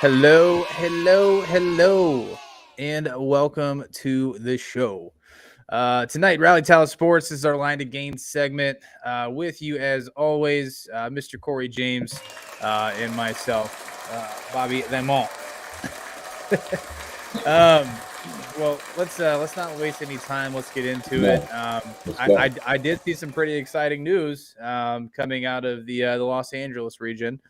Hello, and welcome to the show. Tonight, Rally Talent Sports is our Line to Gain segment. With you, as always, Mr. Corey James and myself, Bobby Lemont. Well, let's not waste any time. Let's get into it. I did see some pretty exciting news coming out of the Los Angeles region.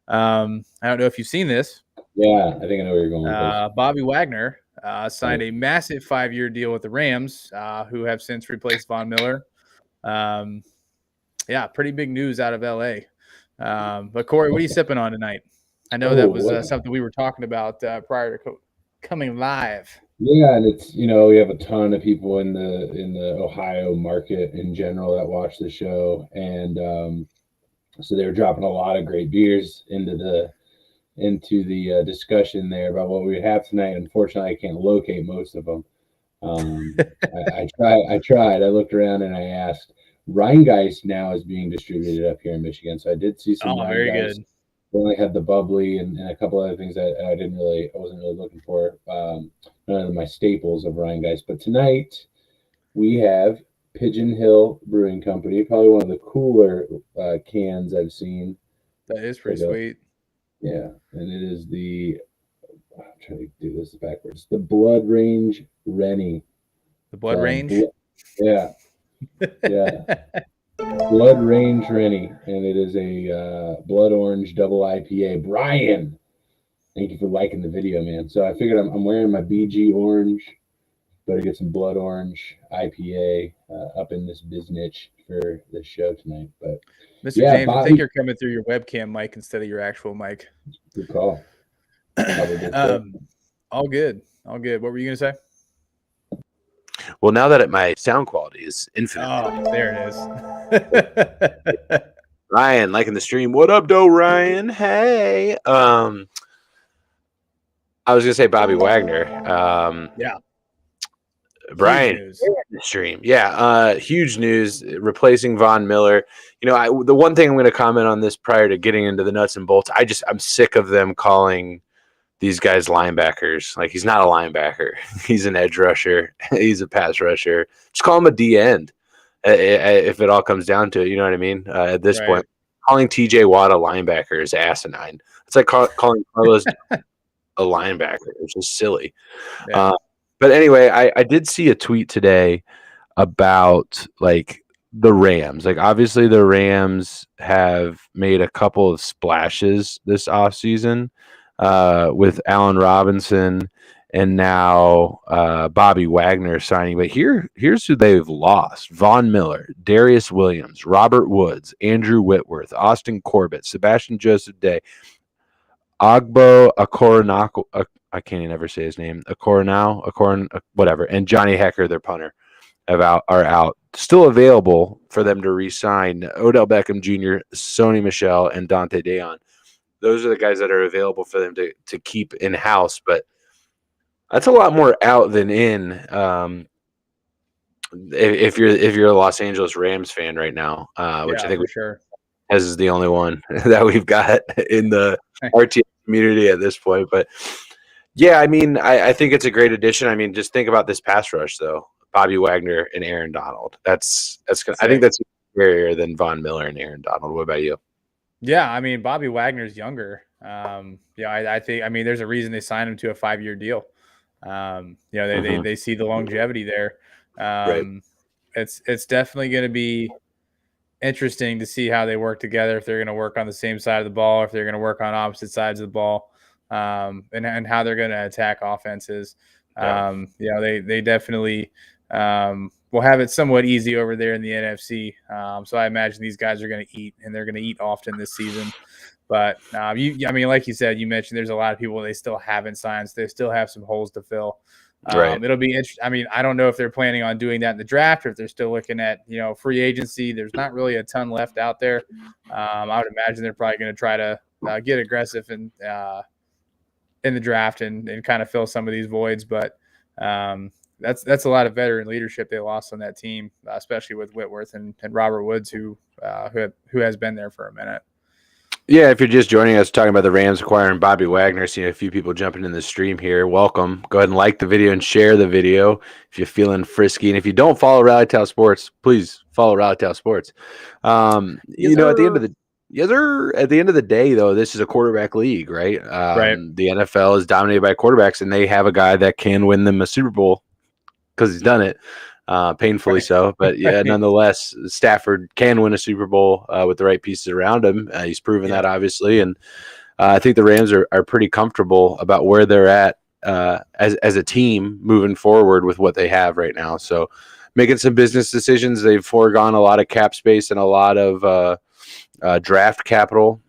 I don't know if you've seen this. Yeah, I think I know where you're going with this. Bobby Wagner signed a massive 5-year deal with the Rams, who have since replaced Von Miller. Yeah, pretty big news out of LA. But Corey, what are you sipping on tonight? I know that was something we were talking about prior to coming live. Yeah, and it's we have a ton of people in the Ohio market in general that watch the show, and so they were dropping a lot of great beers into the discussion there about what we have tonight. Unfortunately, I can't locate most of them. I tried. I looked around and I asked. Rheingeist now is being distributed up here in Michigan, so I did see some very Rheingeist. good. They only had the bubbly and a couple other things that I wasn't really looking for. None of my staples of Rheingeist. But tonight we have Pigeon Hill Brewing Company, probably one of the cooler cans I've seen. That is pretty sweet. Yeah, and it is I'm trying to do this backwards. The Blood Range Rennie. The Blood Range? Yeah. Blood Range Rennie, and it is a blood orange double IPA. Brian, thank you for liking the video, man. So I figured I'm wearing my BG orange. Better get some blood orange IPA up in this biznitch for the show tonight. But Mr. James, Bobby, I think you're coming through your webcam mic instead of your actual mic. Good call. All good. What were you gonna say? Well, now that my sound quality is infinite. Oh, there it is. Ryan, liking the stream. What up, though, Ryan? Hey. I was gonna say Bobby Wagner. Yeah. Brian, the stream. Yeah. Huge news. Replacing Von Miller. The one thing I'm going to comment on this prior to getting into the nuts and bolts. I'm sick of them calling these guys linebackers. Like, he's not a linebacker. He's an edge rusher. He's a pass rusher. Just call him a D end if it all comes down to it. You know what I mean? At this point, calling TJ Watt a linebacker is asinine. It's like calling Carlos a linebacker. It's just silly. Yeah. But anyway, I did see a tweet today about, like, the Rams. Like, obviously the Rams have made a couple of splashes this offseason. With Allen Robinson and now Bobby Wagner signing. But here's who they've lost: Von Miller, Darius Williams, Robert Woods, Andrew Whitworth, Austin Corbett, Sebastian Joseph Day, Agbo Akoronako. I can't even ever say his name. Whatever. And Johnny Hecker, their punter, are out. Still available for them to re-sign: Odell Beckham Jr., Sony Michel, and Dante Deon. Those are the guys that are available for them to keep in-house, but that's a lot more out than in. If you're a Los Angeles Rams fan right now, which I think is the only one that we've got in the RTA community at this point. But yeah, I mean, I think it's a great addition. I mean, just think about this pass rush though: Bobby Wagner and Aaron Donald. I think that's scarier than Von Miller and Aaron Donald. What about you? Yeah, I mean, Bobby Wagner's younger. I think. I mean, there's a reason they signed him to a 5-year deal. They see the longevity there. It's definitely going to be interesting to see how they work together. If they're going to work on the same side of the ball, if they're going to work on opposite sides of the ball, and how they're going to attack offenses. They definitely. We'll have it somewhat easy over there in the NFC. So I imagine these guys are going to eat, and they're going to eat often this season. But like you said, you mentioned there's a lot of people they still haven't signed. So they still have some holes to fill. It'll be interesting. I mean, I don't know if they're planning on doing that in the draft or if they're still looking at, free agency. There's not really a ton left out there. I would imagine they're probably going to try to get aggressive in the draft and kind of fill some of these voids. But that's a lot of veteran leadership they lost on that team, especially with Whitworth and Robert Woods, who has been there for a minute. Yeah, if you're just joining us, talking about the Rams acquiring Bobby Wagner, seeing a few people jumping in the stream here. Welcome. Go ahead and like the video and share the video if you're feeling frisky. And if you don't follow Rally Towel Sports, please follow Rally Towel Sports. Yes, At the end of sir. the at the end of the day, though, this is a quarterback league, right? Right. The NFL is dominated by quarterbacks, and they have a guy that can win them a Super Bowl because he's done it. Painfully Right. so, but yeah, Right. nonetheless, Stafford can win a Super Bowl with the right pieces around him. He's proven that, obviously, and I think the Rams are pretty comfortable about where they're at as a team moving forward with what they have right now. So, making some business decisions. They've foregone a lot of cap space and a lot of draft capital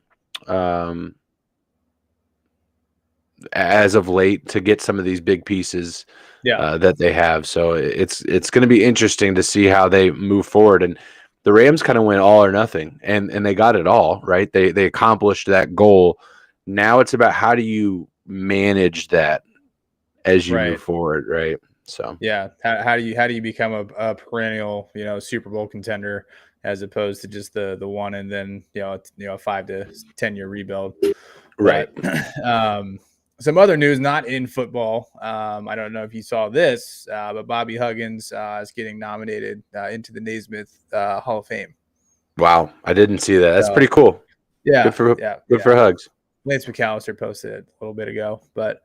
as of late to get some of these big pieces that they have. So it's going to be interesting to see how they move forward. And the Rams kind of went all or nothing, and they got it all right. They accomplished that goal. Now it's about how do you manage that as you move forward, right? So yeah, how do you become a perennial, Super Bowl contender as opposed to just the one and then 5 to 10 year rebuild, right. But, some other news, not in football. I don't know if you saw this, but Bobby Huggins is getting nominated into the Naismith Hall of Fame. Wow, I didn't see that. That's pretty cool. Yeah, good for Hugs. Lance McAllister posted it a little bit ago, but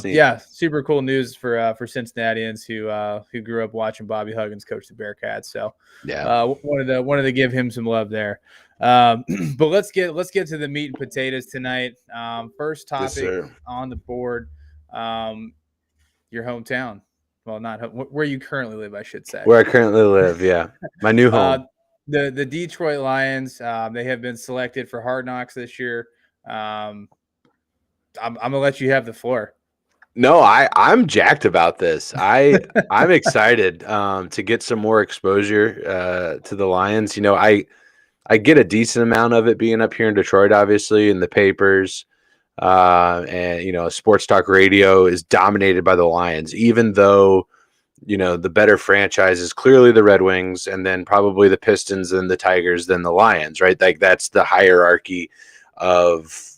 neat. super cool news for Cincinnatians who grew up watching Bobby Huggins coach the Bearcats. So wanted to give him some love there. But let's get to the meat and potatoes tonight. First topic on the board, your hometown. Well, not where you currently live, I should say. Where I currently live, yeah, my new home. The Detroit Lions, they have been selected for Hard Knocks this year. I'm gonna let you have the floor. No, I'm jacked about this. I'm excited to get some more exposure to the Lions. I get a decent amount of it being up here in Detroit, obviously, in the papers. And sports talk radio is dominated by the Lions, even though the better franchise is clearly the Red Wings, and then probably the Pistons and the Tigers, then the Lions, right? Like that's the hierarchy of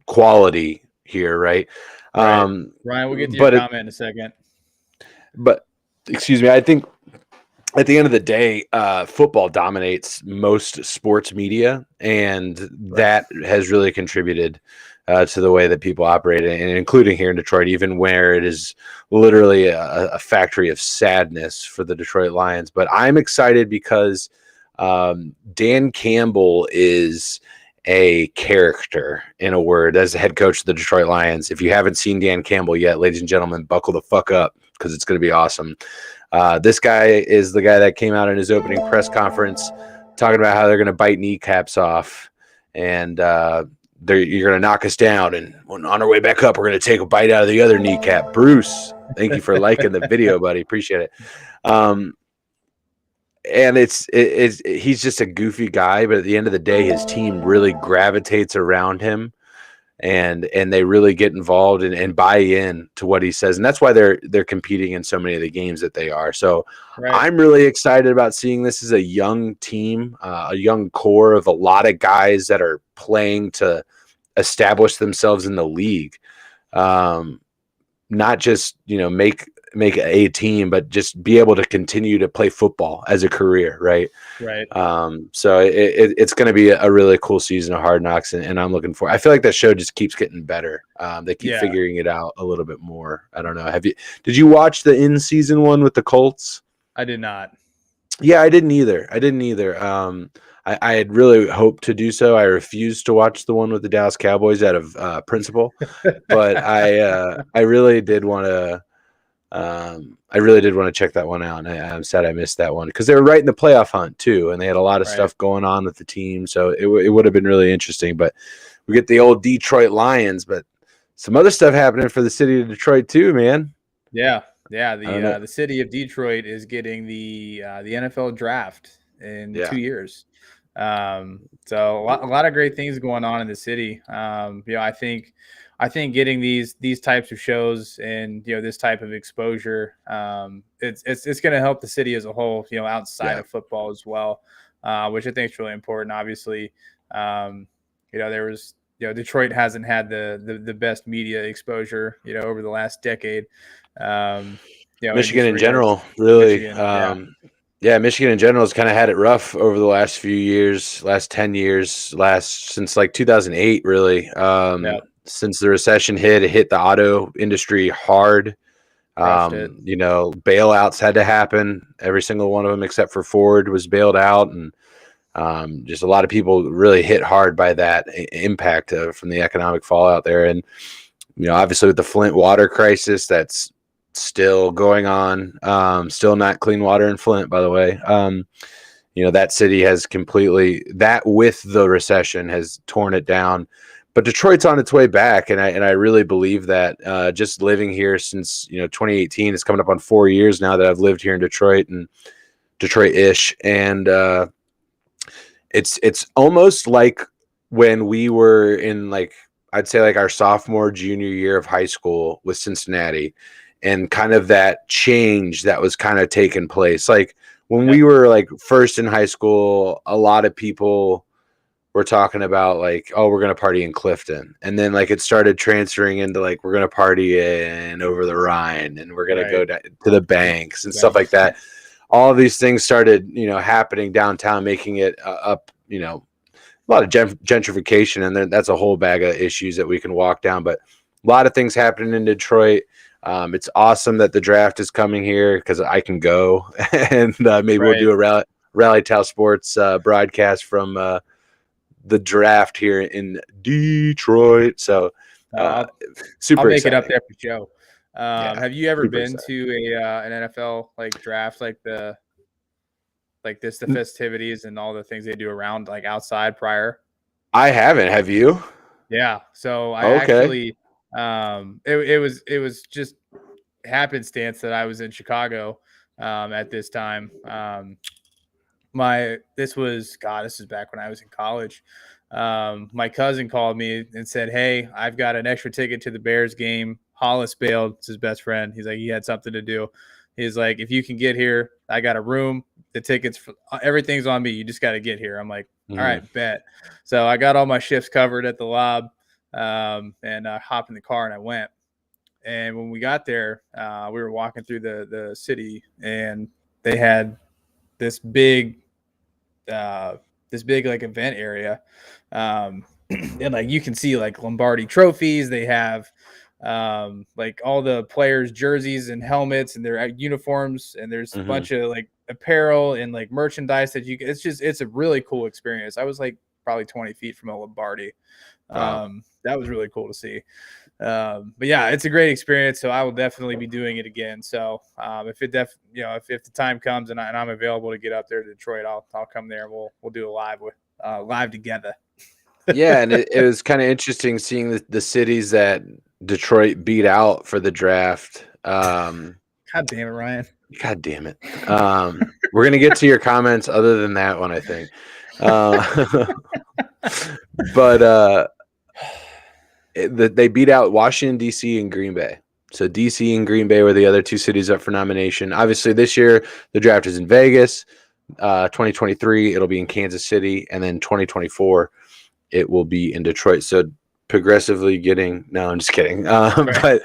quality here, right? Ryan, we'll get to your comment in a second. But excuse me, I think at the end of the day, football dominates most sports media, and that has really contributed to the way that people operate, and including here in Detroit, even where it is literally a factory of sadness for the Detroit Lions. But I'm excited because Dan Campbell is a character, in a word, as the head coach of the Detroit Lions. If you haven't seen Dan Campbell yet, ladies and gentlemen, buckle the fuck up because it's going to be awesome. This guy is the guy that came out in his opening press conference talking about how they're going to bite kneecaps off, and you're going to knock us down, and on our way back up, we're going to take a bite out of the other kneecap. Bruce, thank you for liking the video, buddy. Appreciate it. And he's just a goofy guy, but at the end of the day, his team really gravitates around him, and they really get involved and buy in to what he says, and that's why they're competing in so many of the games that they are. So I'm really excited about seeing this as a young team, a young core of a lot of guys that are playing to establish themselves in the league, not just make a team, but just be able to continue to play football as a career, right? So it's going to be a really cool season of Hard Knocks, and I'm looking for. I feel like that show just keeps getting better. They keep figuring it out a little bit more. I don't know. Did you watch the in-season one with the Colts? I did not. Yeah, I didn't either. I had really hoped to do so. I refused to watch the one with the Dallas Cowboys out of principle, but I really did want to. I really did want to check that one out, and I'm sad I missed that one because they were right in the playoff hunt too, and they had a lot of stuff going on with the team, so it would have been really interesting. But we get the old Detroit Lions, but some other stuff happening for the city of Detroit too, man. Yeah. The city of Detroit is getting the NFL draft in 2 years. So a lot of great things going on in the city. I think getting these types of shows and this type of exposure, it's going to help the city as a whole, outside of football as well, which I think is really important. Obviously, there was, Detroit hasn't had the best media exposure, over the last decade. Michigan in regards general, to really. Michigan. Yeah, Michigan in general has kind of had it rough over the last few years, last 10 years, since like 2008, really. Yeah. Since the recession hit, it hit the auto industry hard. Crushed it. Bailouts had to happen. Every single one of them, except for Ford, was bailed out, and just a lot of people really hit hard by that impact from the economic fallout there. And obviously with the Flint water crisis, that's still going on. Still not clean water in Flint, by the way. That city has completely, that with the recession, has torn it down. But Detroit's on its way back, and I really believe that. Just living here since 2018, it's coming up on 4 years now that I've lived here in Detroit and Detroit-ish, and it's almost like when we were in, like, I'd say like our sophomore, junior year of high school with Cincinnati, and kind of that change that was kind of taking place. Like when we were like first in high school, a lot of people were talking about like, oh, we're going to party in Clifton. And then like it started transferring into like, we're going to party in over the Rhine, and we're going to go to the banks and stuff like that. All of these things started, happening downtown, making it up, a lot of gentrification. And then that's a whole bag of issues that we can walk down, but a lot of things happening in Detroit. It's awesome that the draft is coming here because I can go and maybe we'll do a Rally Towel Sports broadcast from the draft here in Detroit. So super I'll make exciting. it up there for Joe. Have you ever been to an NFL like draft, like the festivities and all the things they do around like outside prior? I haven't. Have you? Yeah. So I actually it was just happenstance that I was in Chicago at this time. This is back when I was in college. My cousin called me and said, "Hey, I've got an extra ticket to the Bears game. Hollis bailed. It's his best friend. He's like, he had something to do. He's like, if you can get here, I got a room. The tickets, everything's on me. You just got to get here." I'm like, all right, bet. So I got all my shifts covered at the lob, and I hopped in the car and I went. And when we got there, we were walking through the city, and they had this big like event area, and like you can see like Lombardi trophies. They have like all the players' jerseys and helmets and their uniforms, and there's a bunch of like apparel and like merchandise that it's a really cool experience. I was like probably 20 feet from a Lombardi. That was really cool to see. But yeah, it's a great experience. So I will definitely be doing it again. So if the time comes and I'm available to get up there to Detroit, I'll come there and we'll do a live together. Yeah, and it was kind of interesting seeing the cities that Detroit beat out for the draft. God damn it, Ryan. God damn it. We're gonna get to your comments other than that one, I think. But they beat out Washington, D.C. and Green Bay. So D.C. and Green Bay were the other two cities up for nomination. Obviously, this year the draft is in Vegas. 2023 it'll be in Kansas City, and then 2024 it will be in Detroit. So progressively getting. No, I'm just kidding. But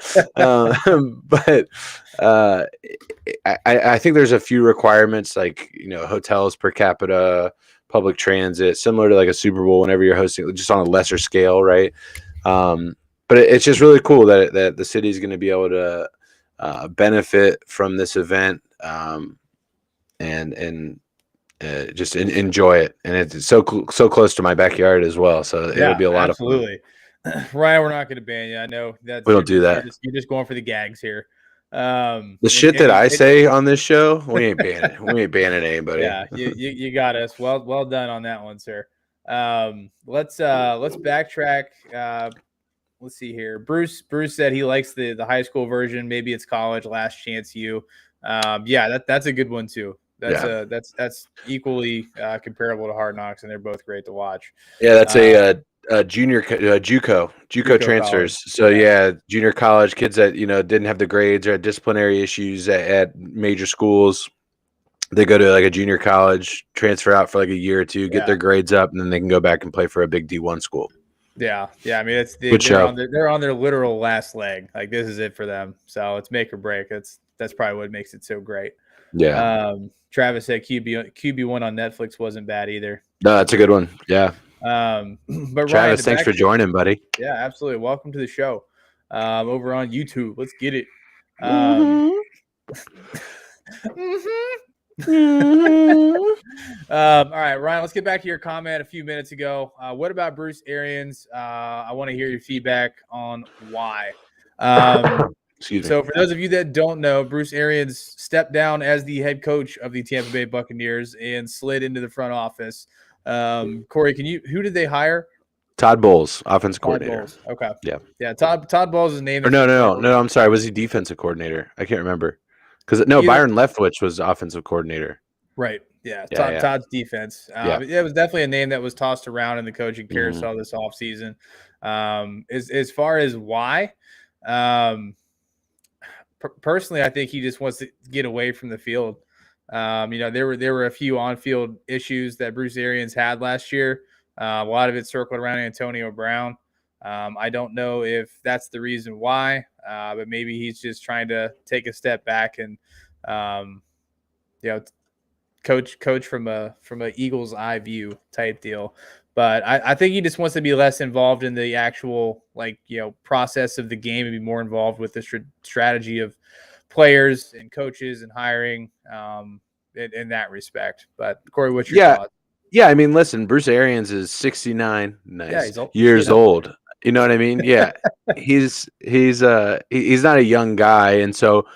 I think there's a few requirements, like hotels per capita, public transit, similar to like a Super Bowl whenever you're hosting, just on a lesser scale, right? But it's just really cool that the city is going to be able to benefit from this event and just enjoy it. And it's so close to my backyard as well. So it'll be a lot of fun. Absolutely. Ryan, we're not going to ban you. I know that we don't do that. You're just going for the gags here. The shit that I say on this show, we ain't banning. We ain't banning anybody. Yeah, you got us. Well done on that one, sir. Let's backtrack. Let's see here. Bruce said he likes the high school version. Maybe it's college. Last Chance U. Yeah, that's a good one too. That's equally comparable to Hard Knocks, and they're both great to watch. Yeah, that's a junior JUCO transfers. College. So yeah, junior college kids that didn't have the grades or had disciplinary issues at major schools. They go to like a junior college, transfer out for like a year or two, get their grades up, and then they can go back and play for a big D1 school. Yeah. I mean, Good show. they're on their literal last leg. Like this is it for them. So it's make or break. That's probably what makes it so great. Yeah. Travis said QB1 on Netflix wasn't bad either. No, that's a good one. Yeah. But Travis, Ryan, thanks for joining, buddy. Yeah, absolutely. Welcome to the show. Over on YouTube. Let's get it. All right, Ryan, let's get back to your comment a few minutes ago. What about Bruce Arians? I want to hear your feedback on why. Excuse me. So for those of you that don't know, Bruce Arians stepped down as the head coach of the Tampa Bay Buccaneers and slid into the front office. Corey, who did they hire? Todd Bowles, offensive coordinator. Bowles. Okay. Yeah. Todd Bowles is named. No. I'm sorry. Was he defensive coordinator? I can't remember. Because Byron Leftwich was offensive coordinator. Right. Yeah. Todd's defense. It was definitely a name that was tossed around in the coaching carousel this offseason. As far as why, personally, I think he just wants to get away from the field. There were a few on-field issues that Bruce Arians had last year. A lot of it circled around Antonio Brown. I don't know if that's the reason why, but maybe he's just trying to take a step back and, coach from a Eagle's eye view type deal. But I think he just wants to be less involved in the actual process of the game and be more involved with the strategy of players and coaches and hiring in that respect. But Corey, what's your thought? Yeah, I mean, listen, Bruce Arians is 69 years old. You know what I mean? Yeah, he's not a young guy, and so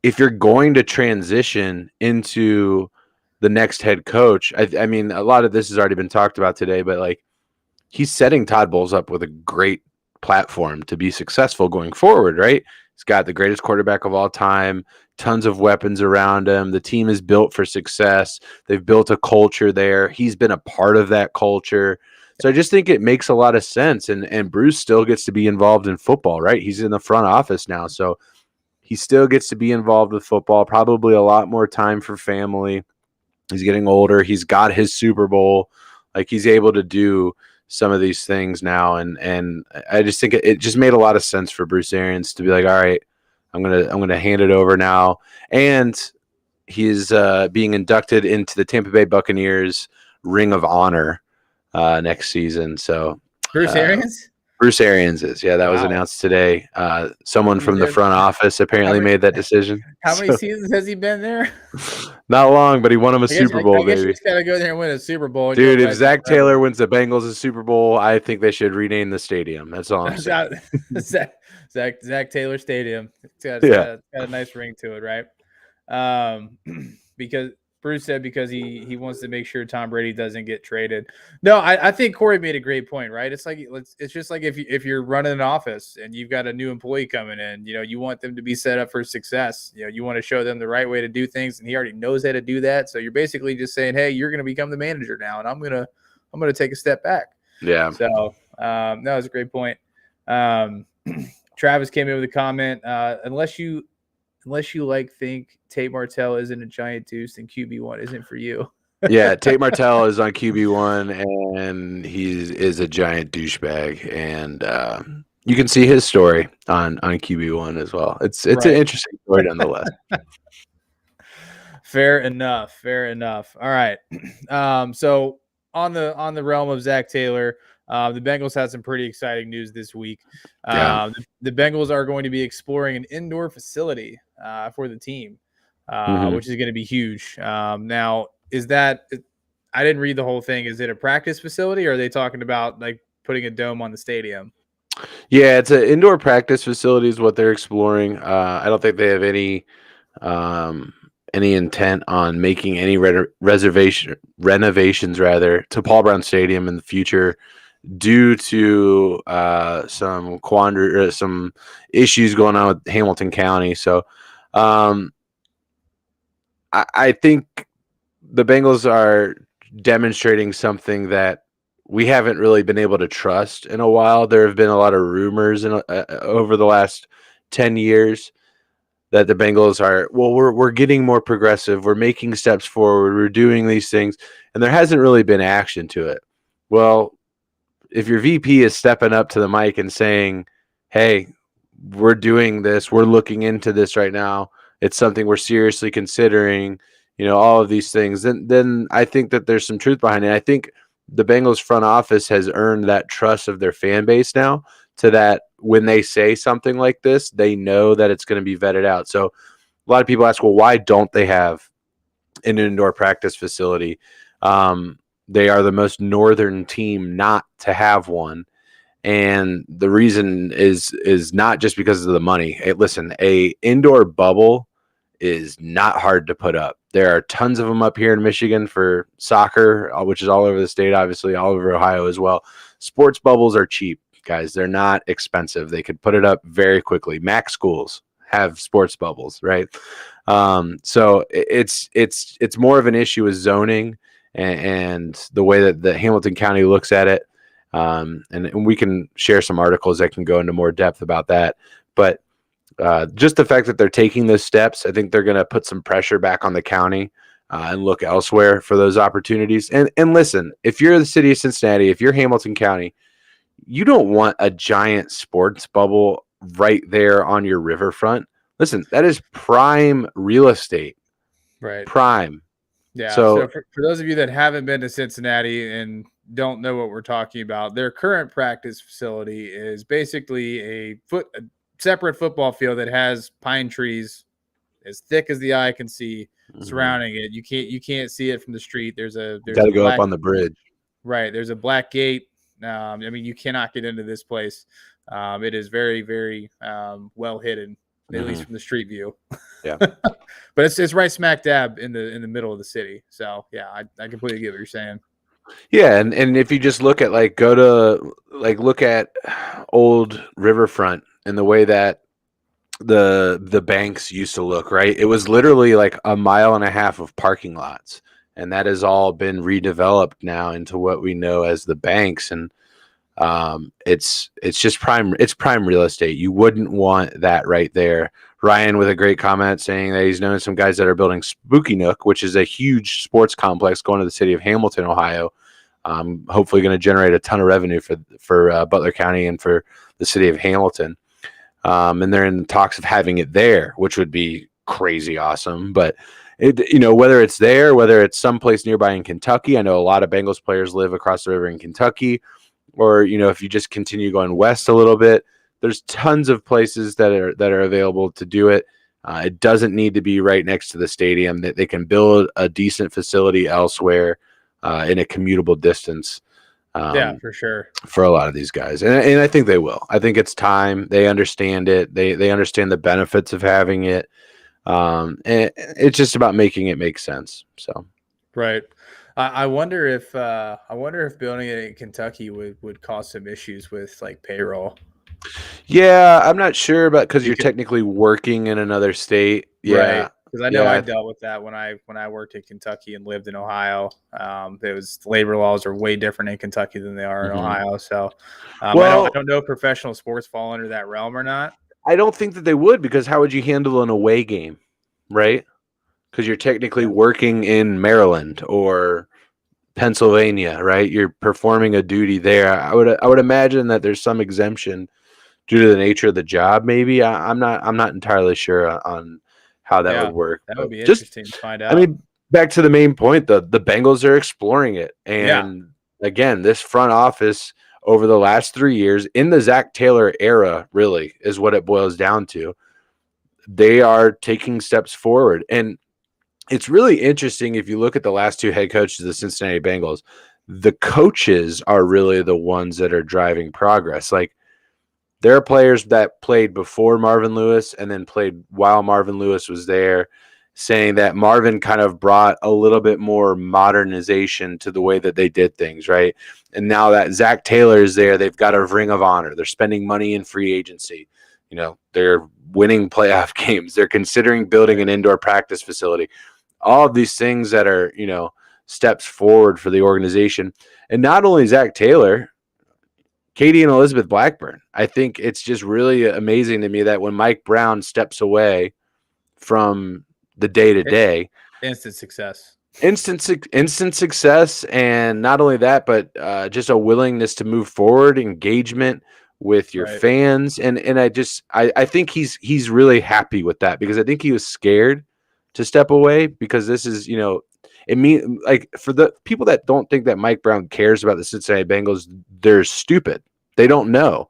if you're going to transition into the next head coach, I mean, a lot of this has already been talked about today, but like he's setting Todd Bowles up with a great platform to be successful going forward, right? He's got the greatest quarterback of all time, tons of weapons around him. The team is built for success. They've built a culture there. He's been a part of that culture. So I just think it makes a lot of sense. And Bruce still gets to be involved in football, right? He's in the front office now. So he still gets to be involved with football, probably a lot more time for family. He's getting older. He's got his Super Bowl. Like he's able to do some of these things now. And I just think it just made a lot of sense for Bruce Arians to be like, all right, I'm gonna hand it over now. And he's being inducted into the Tampa Bay Buccaneers Ring of Honor next season. So Bruce Arians? Bruce Arians is. Yeah, that was announced today. Someone from the front office apparently made that decision. How many seasons has he been there? Not long, but he won him a Super Bowl, baby. You just got to go there and win a Super Bowl. Dude, if Zach Taylor wins the Bengals a Super Bowl, I think they should rename the stadium. That's all I'm saying. Zach Taylor Stadium. It's got a nice ring to it, right? Because Bruce said he wants to make sure Tom Brady doesn't get traded. No, I think Corey made a great point, right? It's like it's just like if you're running an office and you've got a new employee coming in, you want them to be set up for success. You want to show them the right way to do things, and he already knows how to do that. So you're basically just saying, hey, you're going to become the manager now, and I'm gonna take a step back. Yeah. So that was a great point. Travis came in with a comment. Unless you think Tate Martell isn't a giant deuce, then QB1 isn't for you. Yeah, Tate Martell is on QB1, and he is a giant douchebag. And you can see his story on QB1 as well. It's right. An interesting story nonetheless. Fair enough. All right. So on the realm of Zach Taylor, the Bengals had some pretty exciting news this week. The Bengals are going to be exploring an indoor facility for the team, which is going to be huge. Now, I didn't read the whole thing. Is it a practice facility, or are they talking about like putting a dome on the stadium? Yeah, it's an indoor practice facility is what they're exploring. I don't think they have any intent on making any renovations to Paul Brown Stadium in the future, due to some issues going on with Hamilton County. So I think the Bengals are demonstrating something that we haven't really been able to trust in a while. There have been a lot of rumors over the last 10 years that the Bengals are, we're getting more progressive. We're making steps forward. We're doing these things. And there hasn't really been action to it. Well, VP is stepping up to the mic and saying, "Hey, we're doing this. We're looking into this right now. It's something we're seriously considering." All of these things. Then I think that there's some truth behind it. I think the Bengals front office has earned that trust of their fan base now, to that when they say something like this, they know that it's going to be vetted out. So a lot of people ask, well, why don't they have an indoor practice facility? They are the most northern team not to have one. And the reason is not just because of the money. Hey, listen, a indoor bubble is not hard to put up. There are tons of them up here in Michigan for soccer, which is all over the state, obviously all over Ohio as well. Sports bubbles are cheap, guys. They're not expensive. They could put it up very quickly. Mac schools have sports bubbles, right? So it's more of an issue with zoning and the way that the Hamilton County looks at it. And we can share some articles that can go into more depth about that. But just the fact that they're taking those steps, I think they're going to put some pressure back on the county and look elsewhere for those opportunities. And listen, if you're the city of Cincinnati, if you're Hamilton County, you don't want a giant sports bubble right there on your riverfront. Listen, that is prime real estate. Right. Prime. Yeah. So for those of you that haven't been to Cincinnati and don't know what we're talking about, their current practice facility is basically a separate football field that has pine trees as thick as the eye can see surrounding it. You can't see it from the street. There's got to go up on the bridge. Right. There's a black gate. I mean, you cannot get into this place. It is very, very well hidden, at least from the street view. Yeah. But it's right smack dab in the middle of the city. So yeah, I completely get what you're saying. Yeah, and if you just look at look at old Riverfront and the way that the banks used to look, right? It was literally like a mile and a half of parking lots, and that has all been redeveloped now into what we know as the banks. And it's just prime real estate. You wouldn't want that right there. Ryan with a great comment saying that he's known some guys that are building Spooky Nook, which is a huge sports complex going to the city of Hamilton, Ohio. Hopefully going to generate a ton of revenue for Butler County and for the city of Hamilton. And they're in talks of having it there, which would be crazy awesome. But whether it's there, whether it's someplace nearby in Kentucky, I know a lot of Bengals players live across the river in Kentucky, or if you just continue going west a little bit, there's tons of places that are available to do it. It doesn't need to be right next to the stadium. That they can build a decent facility elsewhere in a commutable distance. Yeah, for sure. For a lot of these guys. And I think they will. I think it's time. They understand it. They understand the benefits of having it. And it's just about making it make sense. So right. I wonder if building it in Kentucky would cause some issues with like payroll. Yeah, I'm not sure about because you're technically working in another state. Yeah. Right. Because I know I dealt with that when I worked in Kentucky and lived in Ohio. Labor laws are way different in Kentucky than they are in Ohio. So, I don't know if professional sports fall under that realm or not. I don't think that they would, because how would you handle an away game, right? Because you're technically working in Maryland or Pennsylvania, right? You're performing a duty there. I would imagine that there's some exemption due to the nature of the job. Maybe I'm not entirely sure on how that would work. That would be interesting to find out. I mean, back to the main point, the Bengals are exploring it. And again, this front office over the last 3 years in the Zach Taylor era really is what it boils down to. They are taking steps forward. And it's really interesting if you look at the last two head coaches of the Cincinnati Bengals, the coaches are really the ones that are driving progress. Like, there are players that played before Marvin Lewis and then played while Marvin Lewis was there, saying that Marvin kind of brought a little bit more modernization to the way that they did things, right? And now that Zach Taylor is there, they've got a ring of honor. They're spending money in free agency. They're winning playoff games. They're considering building an indoor practice facility. All of these things that are, steps forward for the organization. And not only Zach Taylor, Katie and Elizabeth Blackburn. I think it's just really amazing to me that when Mike Brown steps away from the day-to-day, instant success. instant success, and not only that, but just a willingness to move forward, engagement with your Right. fans, and I think he's really happy with that, because I think he was scared to step away, because this is, it mean, like, for the people that don't think that Mike Brown cares about the Cincinnati Bengals, they're stupid. They don't know.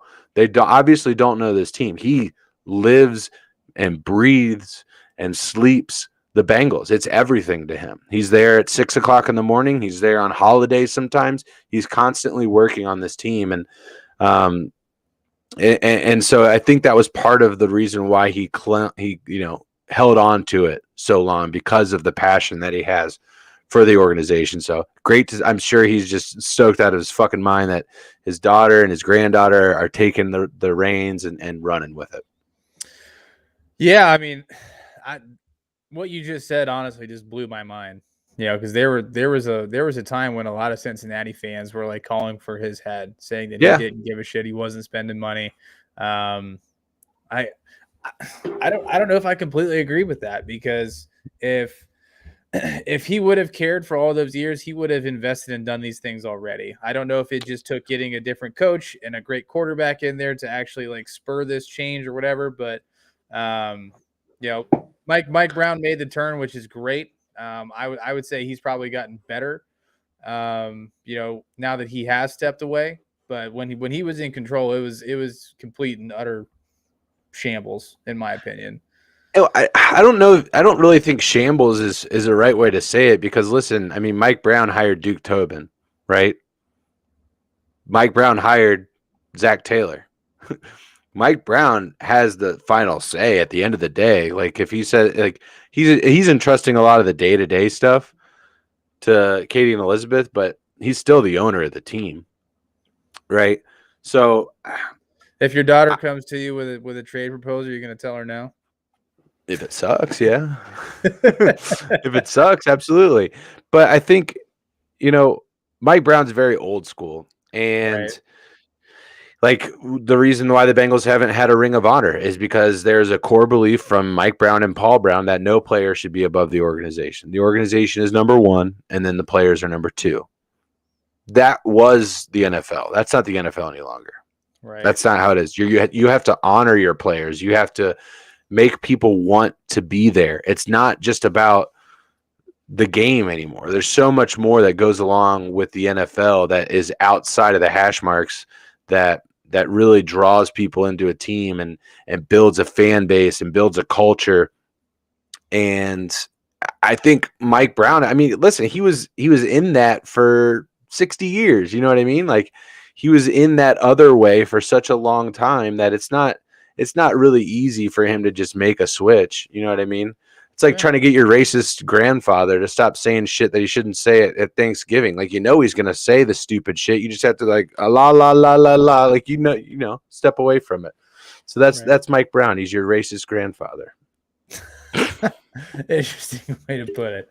Obviously don't know this team. He lives and breathes and sleeps the Bengals. It's everything to him. He's there at 6:00 in the morning. He's there on holidays sometimes. He's constantly working on this team. And so I think that was part of the reason why he held on to it so long, because of the passion that he has for the organization. So great. I'm sure he's just stoked out of his fucking mind that his daughter and his granddaughter are taking the reins and running with it. Yeah, I mean, what you just said honestly just blew my mind. Because there was a time when a lot of Cincinnati fans were like calling for his head, saying that he didn't give a shit, he wasn't spending money. I don't know if I completely agree with that, because if he would have cared for all those years, he would have invested and done these things already. I don't know if it just took getting a different coach and a great quarterback in there to actually like spur this change or whatever, but Mike Brown made the turn, which is great. I would say he's probably gotten better, now that he has stepped away. But when he was in control, it was complete and utter shambles, in my opinion. I don't know. I don't really think shambles is the right way to say it, because listen, I mean, Mike Brown hired Duke Tobin, right? Mike Brown hired Zach Taylor. Mike Brown has the final say at the end of the day. Like, if he said, like, he's entrusting a lot of the day-to-day stuff to Katie and Elizabeth, but he's still the owner of the team, right? So if your daughter comes to you with a trade proposal, you're going to tell her no? If it sucks, yeah. If it sucks, absolutely. But I think, Mike Brown's very old school, and Right. like, the reason why the Bengals haven't had a Ring of Honor is because there's a core belief from Mike Brown and Paul Brown that no player should be above the organization. The organization is number one, and then the players are number two. That was the NFL. That's not the NFL any longer. Right. That's not how it is. You have to honor your players. You have to make people want to be there. It's not just about the game anymore. There's so much more that goes along with the NFL that is outside of the hash marks that really draws people into a team and builds a fan base and builds a culture. And I think Mike Brown, I mean, listen, he was in that for 60 years. You know what I mean? Like, he was in that other way for such a long time that it's not really easy for him to just make a switch. You know what I mean? It's like trying to get your racist grandfather to stop saying shit that he shouldn't say at Thanksgiving. Like, he's going to say the stupid shit. You just have to, like, la, la, la, la, la, like, step away from it. So that's Mike Brown. He's your racist grandfather. Interesting way to put it.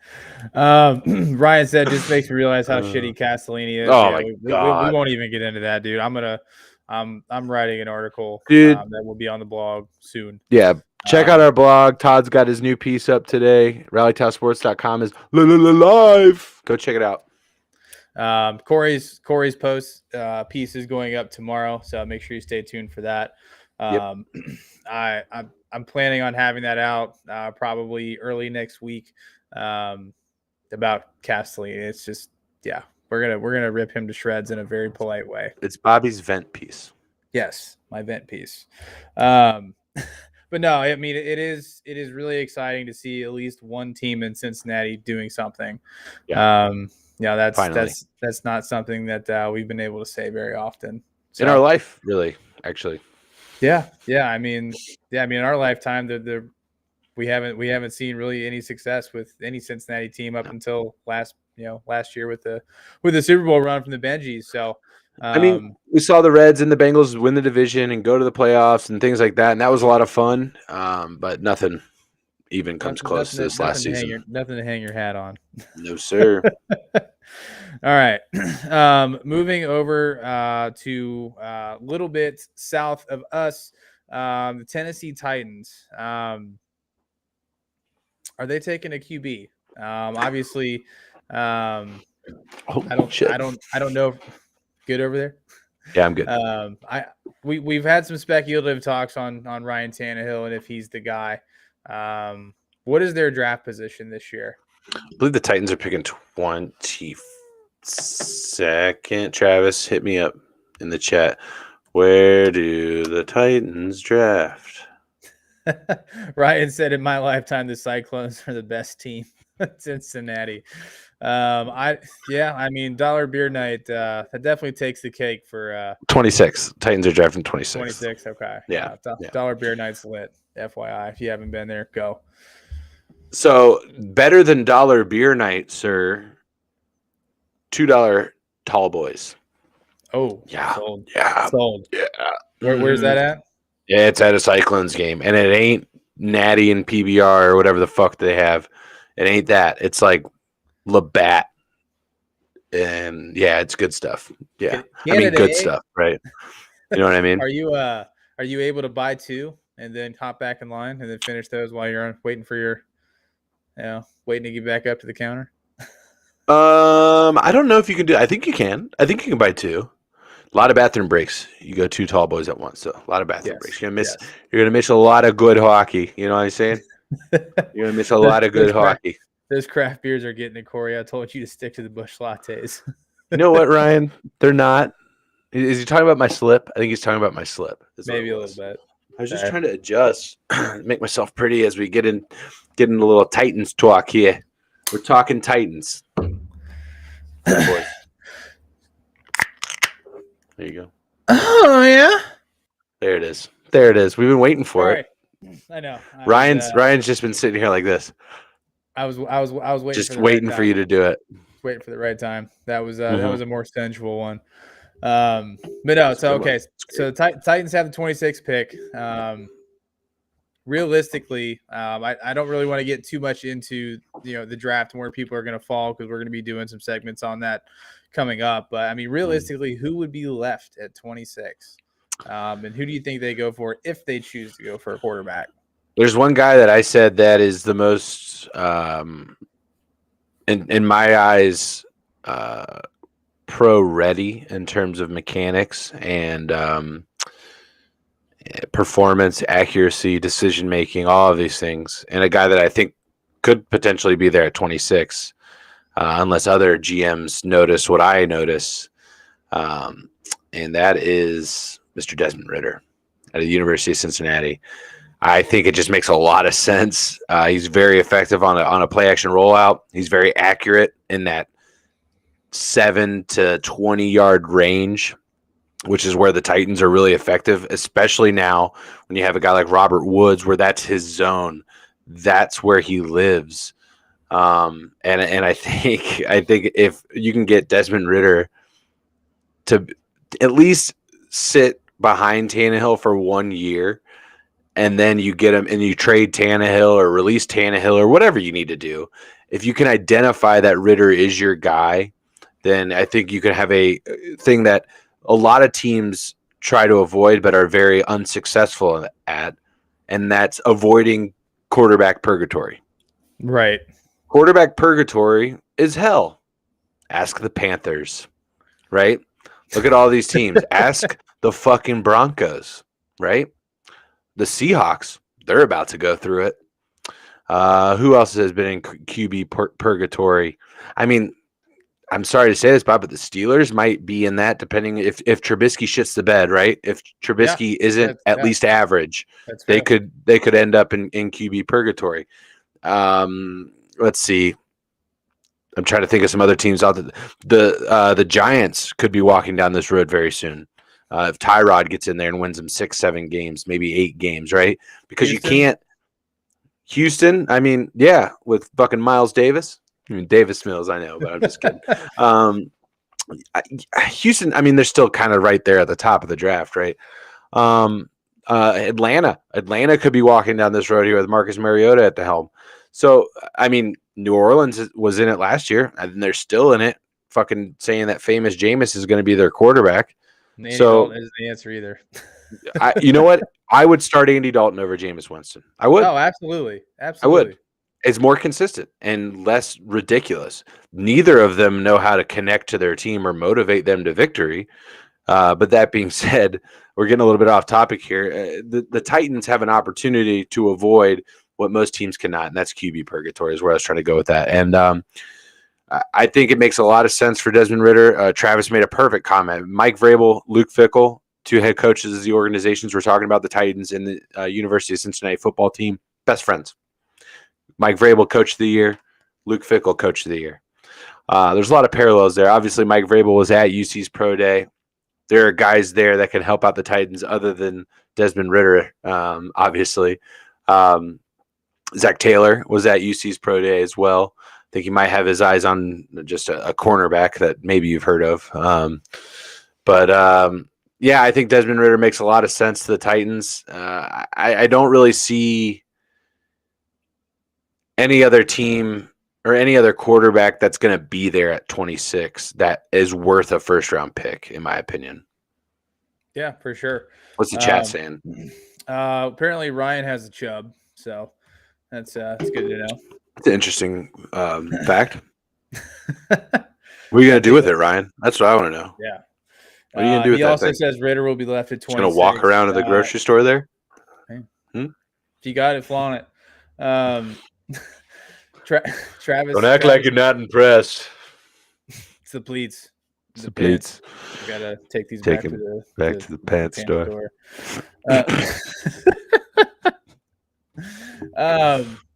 Ryan said, just makes me realize how shitty Castellini is. Oh, my God. We won't even get into that, dude. I'm writing an article, dude, that will be on the blog soon. Yeah. Check out our blog. Todd's got his new piece up today. RallyTopSports.com is live. Go check it out. Corey's post piece is going up tomorrow, so make sure you stay tuned for that. I'm planning on having that out probably early next week about Castellini. It's just, we're gonna rip him to shreds in a very polite way. It's Bobby's vent piece. Yes, my vent piece. But no, I mean, it is really exciting to see at least one team in Cincinnati doing something. That's not something that we've been able to say very often in our life, really, actually. Yeah. I mean, in our lifetime, we haven't seen really any success with any Cincinnati team up until last year with the Super Bowl run from the Benjis. So. I mean, we saw the Reds and the Bengals win the division and go to the playoffs and things like that, and that was a lot of fun. But nothing even comes close to this last season. Nothing to hang your hat on. No, sir. All right. Moving over to a little bit south of us, the Tennessee Titans. Are they taking a QB? Obviously, Oh, I don't shit. I don't know. Good over there. Yeah, I'm good. We've had some speculative talks on Ryan Tannehill and if he's the guy. What is their draft position this year? I believe the Titans are picking 22nd. Travis, hit me up in the chat. Where do the Titans draft? Ryan said, "In my lifetime, the Cyclones are the best team." Cincinnati. I mean, Dollar Beer Night. That definitely takes the cake for 26. Titans are drafting 26. 26. Okay. Yeah. Dollar Beer Night's lit. FYI, if you haven't been there, go. So better than Dollar Beer Night, sir. $2 tall boys. Oh, Yeah. sold. Yeah. Sold. Yeah. Where's that at? Yeah, it's at a Cyclones game, and it ain't Natty and PBR or whatever the fuck they have. It ain't that. It's like Labatt, and yeah, it's good stuff. Yeah, I mean good stuff, right? You know what I mean? Are you able to buy two and then hop back in line and then finish those while you're waiting for your, waiting to get back up to the counter? I don't know if you can do. I think you can. I think you can buy two. A lot of bathroom breaks. You go two tall boys at once, so a lot of bathroom breaks. You're gonna miss a lot of good hockey. You know what I'm saying? You're gonna miss a lot of good hockey. Those craft beers are getting it, Corey. I told you to stick to the Busch lattes. You know what, Ryan? They're not. Is he talking about my slip? I think he's talking about my slip. Maybe a little bit. I was just trying to adjust, make myself pretty as we get in a little Titans talk here. We're talking Titans. Boys. There you go. Oh yeah. There it is. There it is. We've been waiting for it. I know. Ryan's just been sitting here like this. I was waiting. Just waiting for you to do it. Waiting for the right time. That was a more sensual one. But no. So okay. So Titans have the 26th pick. Realistically, I don't really want to get too much into the draft and where people are going to fall because we're going to be doing some segments on that coming up. But I mean, realistically, who would be left at 26? And who do you think they go for if they choose to go for a quarterback? There's one guy that I said that is the most, in my eyes, pro ready in terms of mechanics and performance, accuracy, decision making, all of these things, and a guy that I think could potentially be there at 26, unless other GMs notice what I notice, and that is Mr. Desmond Ridder at the University of Cincinnati. I think it just makes a lot of sense. He's very effective on a play action rollout. He's very accurate in that 7 to 20 yard range, which is where the Titans are really effective, especially now when you have a guy like Robert Woods, where that's his zone. That's where he lives. And I think if you can get Desmond Ridder to at least sit behind Tannehill for 1 year, and then you get him and you trade Tannehill or release Tannehill or whatever you need to do. If you can identify that Ridder is your guy, then I think you can have a thing that a lot of teams try to avoid but are very unsuccessful at, and that's avoiding quarterback purgatory. Right. Quarterback purgatory is hell. Ask the Panthers, right? Look at all these teams. Ask the fucking Broncos, right? The Seahawks, they're about to go through it. Who else has been in QB purgatory? I mean, I'm sorry to say this, Bob, but the Steelers might be in that, depending if Trubisky shits the bed, right? If Trubisky isn't at least average, they could end up in QB purgatory. Let's see. I'm trying to think of some other teams out there. The Giants could be walking down this road very soon. If Tyrod gets in there and wins them 6-7 games, maybe 8 games, right? Because you can't. Houston, I mean, yeah, with fucking Miles Davis. I mean, Davis Mills, I know, but I'm just kidding. Houston, I mean, they're still kind of right there at the top of the draft, right? Atlanta could be walking down this road here with Marcus Mariota at the helm. So, I mean, New Orleans was in it last year, and they're still in it, fucking saying that famous Jameis is going to be their quarterback. Andy Dalton isn't the answer either. You know what? I would start Andy Dalton over Jameis Winston. I would. Oh, absolutely. I would. It's more consistent and less ridiculous. Neither of them know how to connect to their team or motivate them to victory. But that being said, we're getting a little bit off topic here. The Titans have an opportunity to avoid what most teams cannot, and that's QB purgatory is where I was trying to go with that. And I think it makes a lot of sense for Desmond Ridder. Travis made a perfect comment. Mike Vrabel, Luke Fickell, two head coaches of the organizations we're talking about, the Titans and the University of Cincinnati football team, best friends. Mike Vrabel, coach of the year. Luke Fickell, coach of the year. There's a lot of parallels there. Obviously, Mike Vrabel was at UC's Pro Day. There are guys there that can help out the Titans other than Desmond Ridder, obviously. Zach Taylor was at UC's Pro Day as well. I think he might have his eyes on just a cornerback that maybe you've heard of. Yeah, I think Desmond Ridder makes a lot of sense to the Titans. I don't really see any other team or any other quarterback that's going to be there at 26 that is worth a first-round pick, in my opinion. Yeah, for sure. What's the chat saying? Apparently Ryan has a chub, so that's good to know. It's an interesting fact. What are you going to do with it, Ryan? That's what I want to know. Yeah. What are you going to do with he that also thing? Says Ridder will be left at 26. He's going to walk around to the grocery store there? If you got it, flaunt it. Travis. Don't act like you're not impressed. It's the pleats. It's the pleats. You got to take these Take back him to the pants store.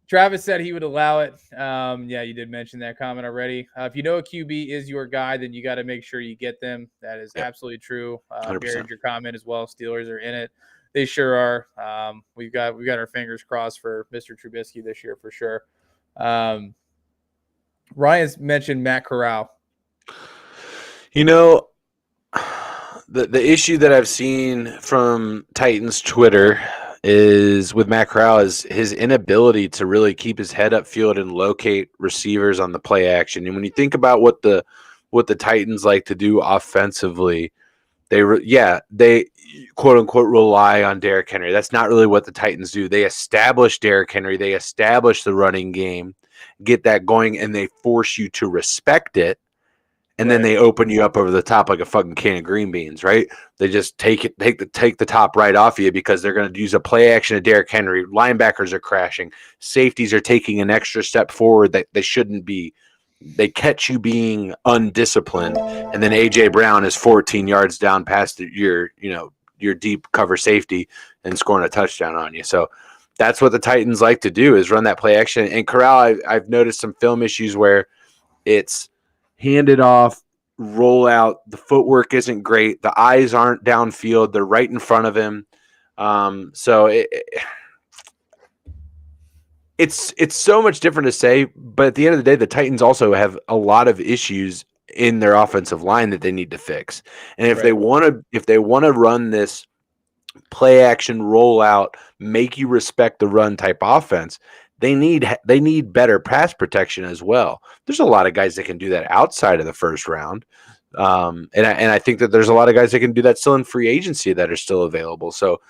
Travis said he would allow it. Yeah, you did mention that comment already. If you know a QB is your guy, then you got to make sure you get them. That is absolutely true. Buried your comment as well. Steelers are in it. They sure are. We've got our fingers crossed for Mr. Trubisky this year for sure. Ryan's mentioned Matt Corral. You know, the issue that I've seen from Titans Twitter is with Matt Corral is his inability to really keep his head upfield and locate receivers on the play action. And when you think about what the Titans like to do offensively, they quote unquote rely on Derrick Henry. That's not really what the Titans do. They establish Derrick Henry, they establish the running game, get that going, and they force you to respect it. And then they open you up over the top like a fucking can of green beans, right? They just take the top right off you because they're going to use a play action of Derrick Henry. Linebackers are crashing. Safeties are taking an extra step forward that they shouldn't be. They catch you being undisciplined, and then A.J. Brown is 14 yards down past your deep cover safety and scoring a touchdown on you. So that's what the Titans like to do is run that play action. And Corral, I've noticed some film issues where it's handed off, roll out. The footwork isn't great. The eyes aren't downfield. They're right in front of him. It's so much different to say, but at the end of the day, the Titans also have a lot of issues in their offensive line that they need to fix. And if they want to run this play action rollout, make you respect the run type offense, they need better pass protection as well. There's a lot of guys that can do that outside of the first round. And I think that there's a lot of guys that can do that still in free agency that are still available. So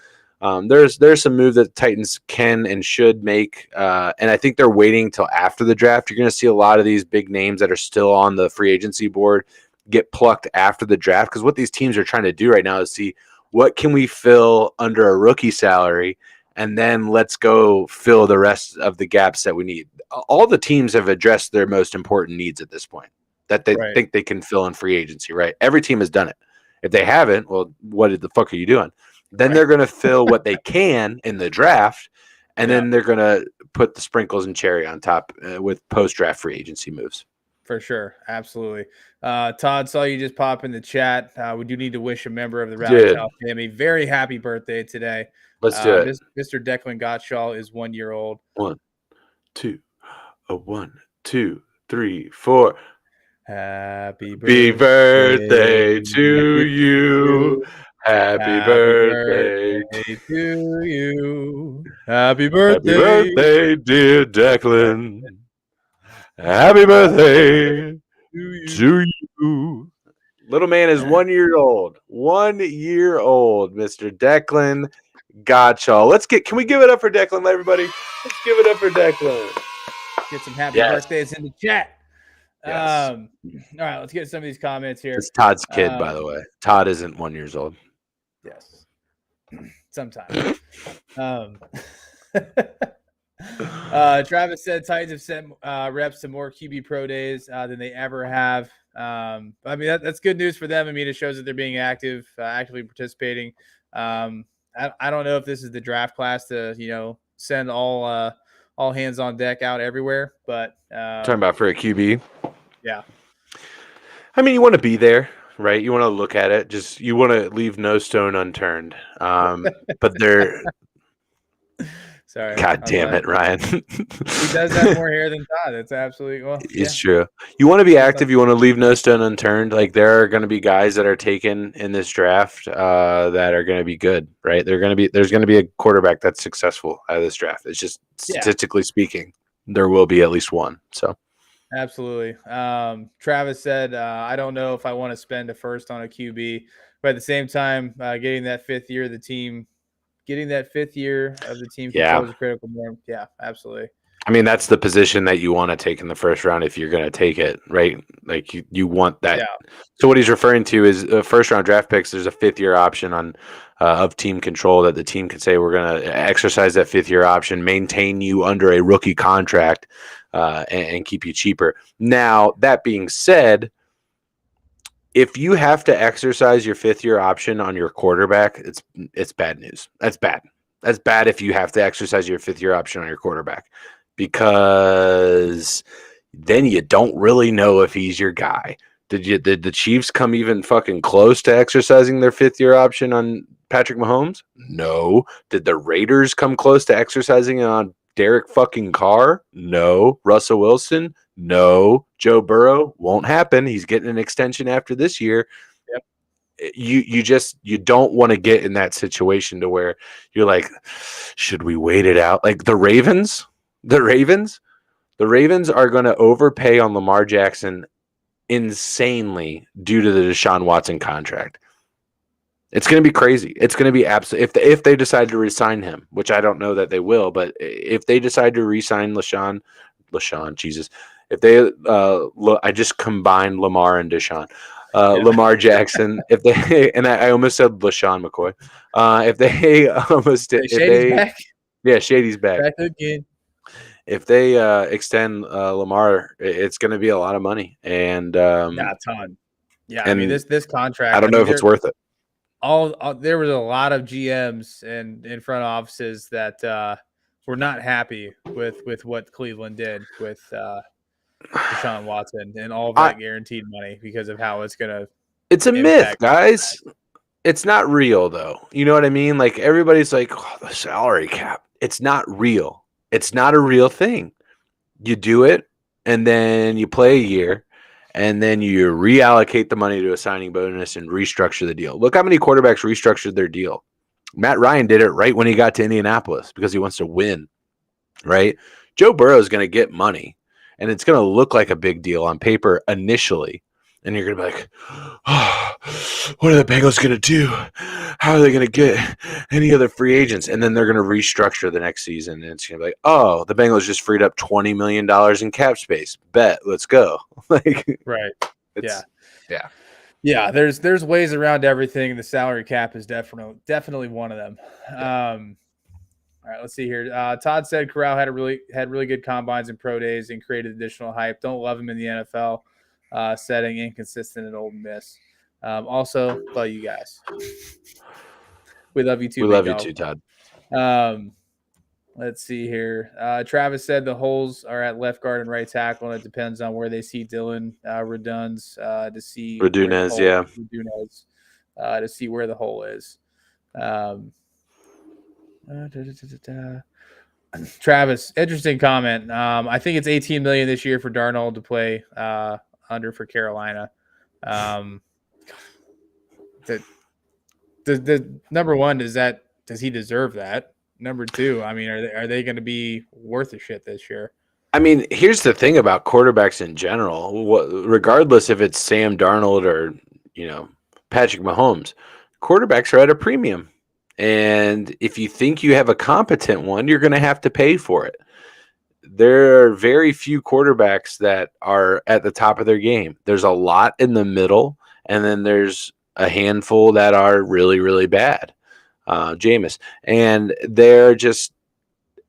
there's some move that the Titans can and should make. And I think they're waiting till after the draft. You're going to see a lot of these big names that are still on the free agency board get plucked after the draft. Because what these teams are trying to do right now is see what can we fill under a rookie salary, and then let's go fill the rest of the gaps that we need. All the teams have addressed their most important needs at this point that they think they can fill in free agency, right? Every team has done it. If they haven't, well, what the fuck are you doing? Then they're going to fill what they can in the draft, and then they're going to put the sprinkles and cherry on top with post-draft free agency moves. For sure. Absolutely. Todd, saw you just pop in the chat. We do need to wish a member of the Rally Towel family very happy birthday today. Let's do it. Mr. Declan Gottschall is 1 year old. 1, 2, 1, 2, 3, 4. Happy birthday to you. Happy birthday to you. Happy birthday. Happy birthday, dear Declan. Happy birthday to you. Little man is 1 year old. 1 year old, Mr. Declan Gottschall. Can we give it up for Declan, everybody? Let's give it up for Declan. get some happy Yes. birthdays in the chat. Yes. All right, let's get some of these comments here. It's Todd's kid, by the way. Todd isn't 1 year old. Yes. Sometimes. Travis said Titans have sent reps to more QB pro days than they ever have. I mean, that's good news for them. I mean, it shows that they're being active, actively participating. I don't know if this is the draft class to, send all hands on deck out everywhere, but Talking about for a QB. Yeah. I mean, you want to be there, right? You want to look at it. Just you want to leave no stone unturned. But they're sorry. God damn it, Ryan. He does have more hair than Todd. It's absolutely It's true. You want to be active. You want to leave no stone unturned. Like there are going to be guys that are taken in this draft that are going to be good, right? There's going to be a quarterback that's successful out of this draft. It's just statistically speaking, there will be at least one. So. Absolutely. Travis said, I don't know if I want to spend a first on a QB, but at the same time, getting that fifth year of the team controls a critical norm. Yeah, absolutely. I mean, that's the position that you want to take in the first round if you're going to take it, right? Like you want that. Yeah. So what he's referring to is first round draft picks. There's a 5th year option on of team control that the team can say we're going to exercise that 5th year option, maintain you under a rookie contract, and keep you cheaper. Now, that being said, if you have to exercise your 5th year option on your quarterback, it's bad news. That's bad. That's bad if you have to exercise your 5th year option on your quarterback, because then you don't really know if he's your guy. Did the Chiefs come even fucking close to exercising their 5th year option on Patrick Mahomes? No. Did the Raiders come close to exercising it on Derek fucking Carr? No. Russell Wilson? No. Joe Burrow? Won't happen. He's getting an extension after this year. Yep. You don't want to get in that situation to where you're like, should we wait it out? Like the Ravens are going to overpay on Lamar Jackson insanely due to the Deshaun Watson contract. It's going to be crazy. It's going to be absolutely if they decide to re-sign him, which I don't know that they will, but if they decide to re-sign LaShawn, Jesus, if they I just combined Lamar and Deshaun, Lamar Jackson. If they and I almost said LaShawn McCoy, if they almost did, back. Yeah, Shady's back again. If they extend Lamar, it's going to be a lot of money, and a ton. Yeah, I mean this contract. I don't know if it's worth it. There was a lot of GMs and in front offices that were not happy with what Cleveland did with Deshaun Watson and all of that guaranteed money because of how it's gonna. It's a myth, guys. It's not real, though. You know what I mean? Like everybody's like, oh, the salary cap. It's not real. It's not a real thing. You do it, and then you play a year, and then you reallocate the money to a signing bonus and restructure the deal. Look how many quarterbacks restructured their deal. Matt Ryan did it right when he got to Indianapolis because he wants to win, right? Joe Burrow is going to get money, and it's going to look like a big deal on paper initially. And you're going to be like, oh, what are the Bengals going to do? How are they going to get any other free agents? And then they're going to restructure the next season. And it's going to be like, oh, the Bengals just freed up $20 million in cap space. Bet, let's go. Like, right. Yeah. There's ways around everything. The salary cap is definitely one of them. All right, let's see here. Todd said Corral had really good combines and pro days and created additional hype. Don't love him in the NFL. Setting inconsistent at Ole Miss. Also, love you guys. We love you too. We love you too, Todd. Let's see here. Travis said the holes are at left guard and right tackle, and it depends on where they see Dylan Radunz to see Radunez, to see where the hole is. Travis, interesting comment. I think it's $18 million this year for Darnold to play under for Carolina. The number one, does he deserve that? Number two, I mean, are they going to be worth a shit this year? I mean, here's the thing about quarterbacks in general. Regardless if it's Sam Darnold or Patrick Mahomes, quarterbacks are at a premium, and if you think you have a competent one, you're going to have to pay for it. there are very few quarterbacks that are at the top of their game. There's a lot in the middle, and then there's a handful that are really, really bad. Jameis, and they're just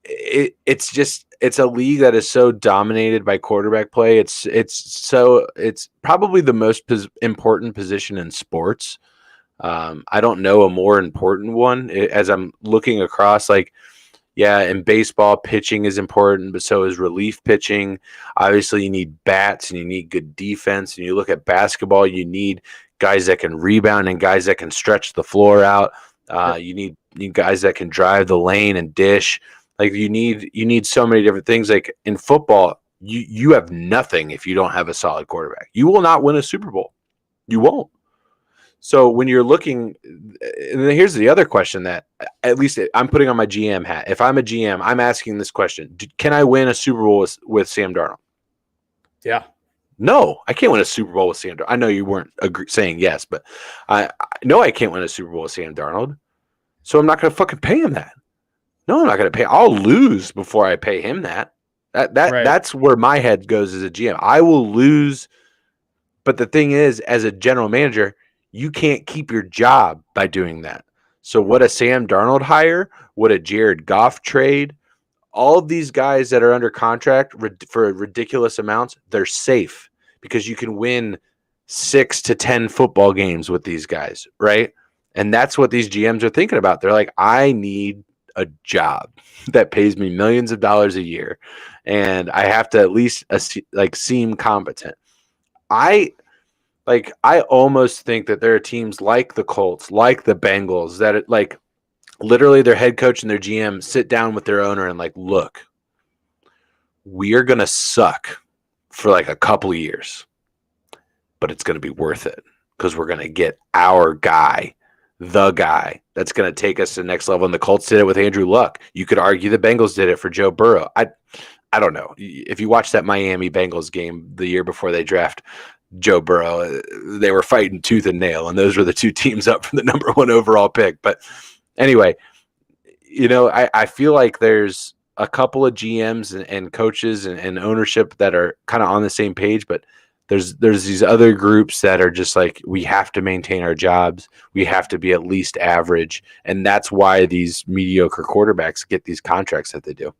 it's a league that is so dominated by quarterback play. It's probably the most important position in sports. I don't know a more important one as I'm looking across. Like, yeah, in baseball, pitching is important, but so is relief pitching. Obviously, you need bats and you need good defense. And you look at basketball, you need guys that can rebound and guys that can stretch the floor out. You need guys that can drive the lane and dish. Like you need so many different things. Like in football, you have nothing if you don't have a solid quarterback. You will not win a Super Bowl. You won't. So when you're looking, and then here's the other question that at least I'm putting on my GM hat. If I'm a GM, I'm asking this question: can I win a Super Bowl with Sam Darnold? Yeah. No, I can't win a Super Bowl with Sam Darnold. I know you weren't saying yes, but I know I can't win a Super Bowl with Sam Darnold. So I'm not going to fucking pay him that. No, I'm not going to pay. I'll lose before I pay him that. That's where my head goes as a GM. I will lose, but the thing is, as a general manager, you can't keep your job by doing that. So what a Sam Darnold hire, what a Jared Goff trade, all of these guys that are under contract for ridiculous amounts, they're safe because you can win 6 to 10 football games with these guys, right? And that's what these GMs are thinking about. They're like, I need a job that pays me millions of dollars a year, and I have to at least seem competent. I almost think that there are teams like the Colts, like the Bengals, that literally their head coach and their GM sit down with their owner and look, we are going to suck for a couple of years, but it's going to be worth it because we're going to get our guy, the guy that's going to take us to the next level. And the Colts did it with Andrew Luck. You could argue the Bengals did it for Joe Burrow. I don't know. If you watch that Miami Bengals game the year before they draft Joe Burrow, they were fighting tooth and nail, and those were the two teams up for the number 1 overall pick. But anyway, I feel like there's a couple of GMs and coaches and ownership that are kind of on the same page, but there's these other groups that are just like, we have to maintain our jobs. We have to be at least average. And that's why these mediocre quarterbacks get these contracts that they do.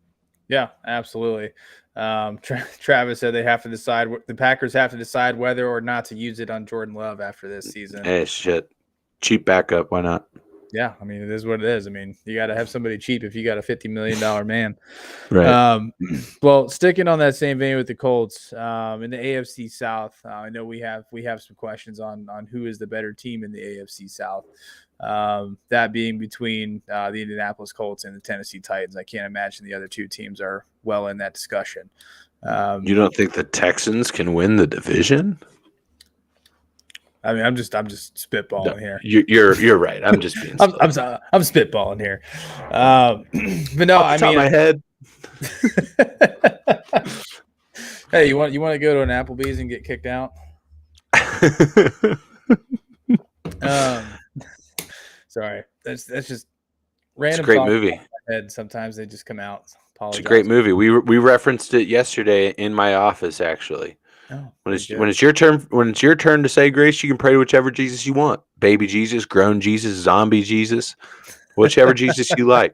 Yeah, absolutely. Travis said the Packers have to decide whether or not to use it on Jordan Love after this season. Hey, shit. Cheap backup. Why not? Yeah, I mean, it is what it is. I mean, you got to have somebody cheap if you got a $50 million man. Right. Well, sticking on that same vein with the Colts, in the AFC South, I know we have some questions on who is the better team in the AFC South. That being between the Indianapolis Colts and the Tennessee Titans. I can't imagine the other two teams are well in that discussion. You don't think the Texans can win the division? I mean, I'm just spitballing here. You're right. I'm just being. I'm spitballing here. But no, I mean, my head. Hey, you want to go to an Applebee's and get kicked out? Sorry, that's just random. It's a great movie. In my head. Sometimes they just come out. It's a great movie. We referenced it yesterday in my office, actually. Oh, when it's your turn to say grace, you can pray to whichever Jesus you want. Baby Jesus, grown Jesus, zombie Jesus, whichever Jesus you like.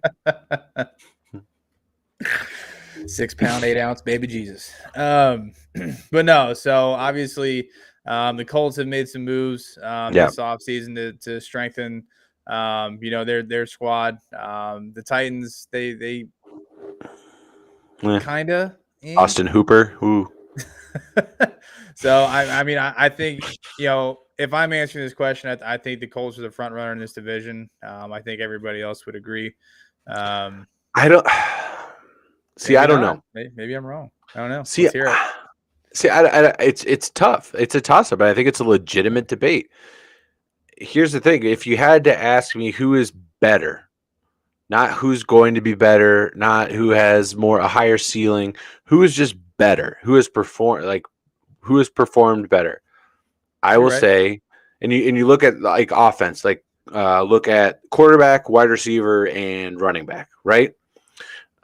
6 pound, 8 ounce baby Jesus. But no, so obviously the Colts have made some moves this offseason to strengthen their squad. The Titans, they kinda Austin Hooper, who So I think if I'm answering this question, I think the Colts are the front runner in this division. I think everybody else would agree. I don't see. I don't know. Maybe I'm wrong. I don't know. See, it's tough. It's a toss up, but I think it's a legitimate debate. Here's the thing: if you had to ask me who is better, not who's going to be better, not who has a higher ceiling, who is just better, who has performed better, I will say, and you look at offense, look at quarterback, wide receiver, and running back, right?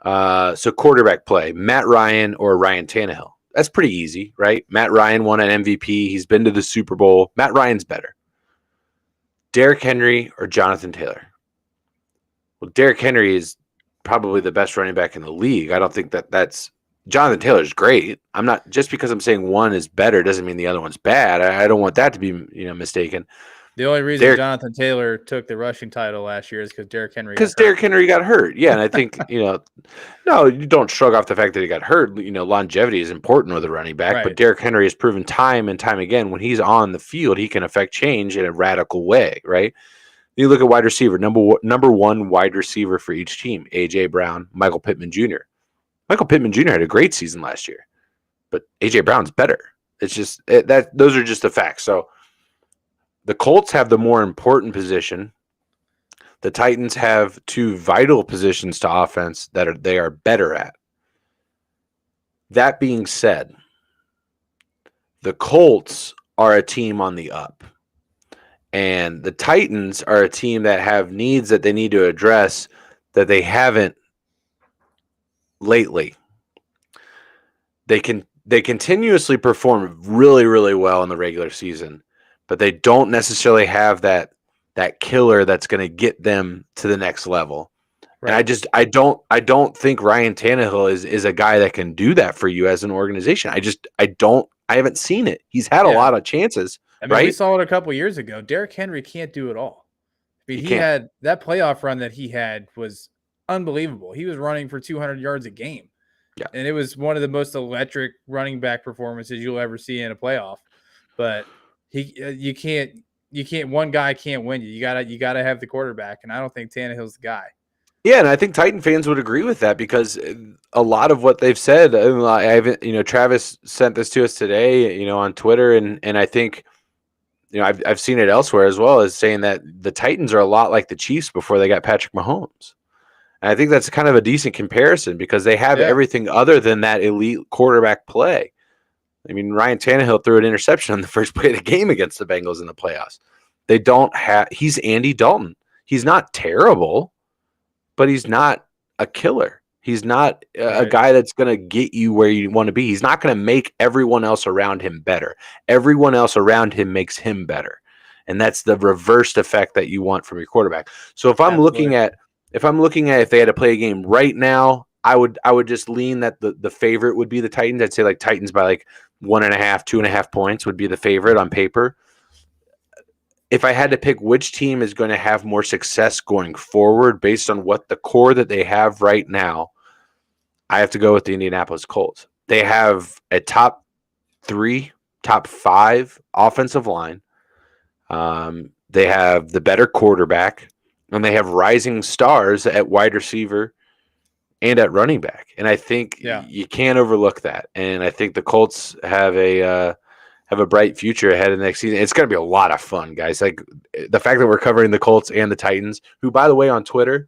So quarterback play, Matt Ryan or Ryan Tannehill. That's pretty easy, right? Matt Ryan won an MVP. He's been to the Super Bowl. Matt Ryan's better. Derrick Henry or Jonathan Taylor? Well, Derrick Henry is probably the best running back in the league. I don't think that's Jonathan Taylor's great. I'm not just because I'm saying one is better doesn't mean the other one's bad. I don't want that to be mistaken. The only reason Jonathan Taylor took the rushing title last year is because Derrick Henry got hurt. Yeah, and I think no, you don't shrug off the fact that he got hurt. Longevity is important with a running back, right. But Derrick Henry has proven time and time again when he's on the field, he can affect change in a radical way. Right? You look at wide receiver, number one wide receiver for each team: AJ Brown, Michael Pittman Jr. Michael Pittman Jr. had a great season last year, but AJ Brown's better. It's just that those are just the facts. So the Colts have the more important position. The Titans have two vital positions to offense that they are better at. That being said, the Colts are a team on the up. And the Titans are a team that have needs that they need to address that they haven't lately. They continuously perform really, really well in the regular season, but they don't necessarily have that killer that's going to get them to the next level. Right. And I don't think Ryan Tannehill is a guy that can do that for you as an organization. I haven't seen it. He's had a lot of chances. Right? We saw it a couple years ago. Derrick Henry can't do it all. He had that playoff run that he had was unbelievable. He was running for 200 yards a game. Yeah. And it was one of the most electric running back performances you'll ever see in a playoff. But you can't one guy can't win you. You gotta have the quarterback, and I don't think Tannehill's the guy. Yeah, and I think Titan fans would agree with that because a lot of what they've said, Travis sent this to us today, on Twitter, and I think I've seen it elsewhere as well, as saying that the Titans are a lot like the Chiefs before they got Patrick Mahomes. And I think that's kind of a decent comparison because they have everything other than that elite quarterback play. I mean, Ryan Tannehill threw an interception on the first play of the game against the Bengals in the playoffs. He's Andy Dalton. He's not terrible, but he's not a killer. He's not a guy that's going to get you where you want to be. He's not going to make everyone else around him better. Everyone else around him makes him better. And that's the reversed effect that you want from your quarterback. So if I'm looking at if they had to play a game right now, I would just lean that the favorite would be the Titans. I'd say like Titans by like 1.5, 2.5 points would be the favorite on paper. If I had to pick which team is going to have more success going forward based on what the core that they have right now, I have to go with the Indianapolis Colts. They have a top 3, top 5 offensive line. They have the better quarterback, and they have rising stars at wide receiver and at running back. And I think you can't overlook that. And I think the Colts have a bright future ahead of the next season. It's going to be a lot of fun, guys. Like the fact that we're covering the Colts and the Titans, who, by the way, on Twitter,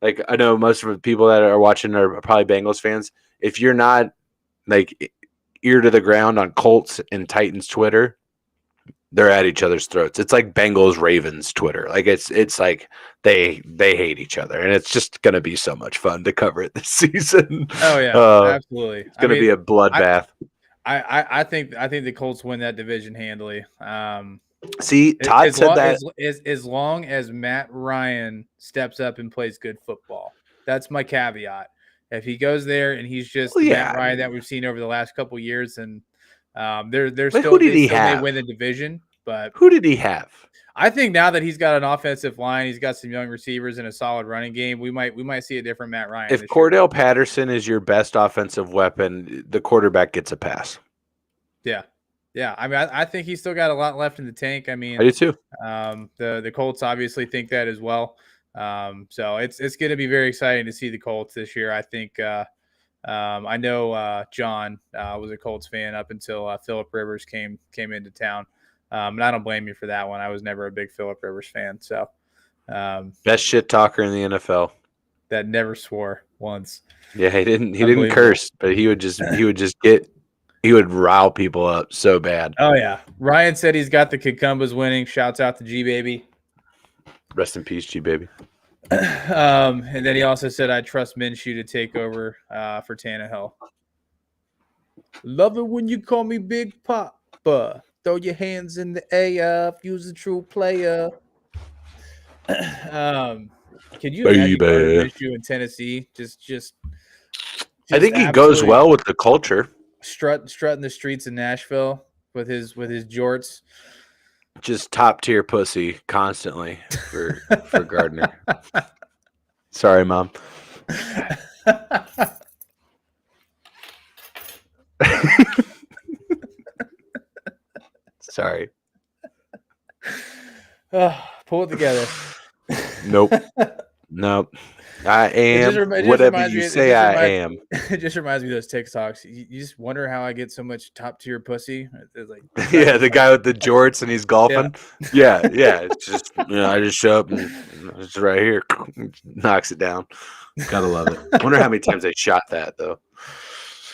like I know most of the people that are watching are probably Bengals fans. If you're not like ear to the ground on Colts and Titans Twitter, they're at each other's throats. It's like Bengals Ravens Twitter. Like it's like they hate each other, and it's just going to be so much fun to cover it this season. Oh yeah, absolutely. It's going to be a bloodbath. I think the Colts win that division handily. See, Todd said that as long as Matt Ryan steps up and plays good football. That's my caveat. If he goes there and he's just Matt Ryan that we've seen over the last couple of years, and they're still who did he have? May win the division, but who did he have? I think now that he's got an offensive line, he's got some young receivers and a solid running game. We might see a different Matt Ryan. If Cordell Patterson is your best offensive weapon, the quarterback gets a pass. Yeah. I mean, I think he's still got a lot left in the tank. I mean, I do too. The Colts obviously think that as well. So it's going to be very exciting to see the Colts this year. I think I know John was a Colts fan up until Phillip Rivers came into town. And I don't blame you for that one. I was never a big Phillip Rivers fan. So best shit talker in the NFL. That never swore once. Yeah, he didn't curse, but he would rile people up so bad. Oh yeah. Ryan said he's got the Cucumbas winning. Shouts out to G Baby. Rest in peace, G Baby. And then he also said, I trust Minshew to take over for Tannehill. Love it when you call me Big Papa. Throw your hands in the air. Use a true player. Can you imagine going to Minshew in Tennessee? Just I think he goes well with the culture. Strutting the streets of Nashville with his jorts. Just top tier pussy constantly for Gardner. Sorry, Mom. Sorry. Pull it together. Nope. I am whatever you say I am. It just reminds me of those TikToks. You just wonder how I get so much top tier pussy. It's like yeah, the guy with the jorts and he's golfing. Yeah. It's just I just show up and it's right here, knocks it down. Gotta love it. I wonder how many times they shot that though.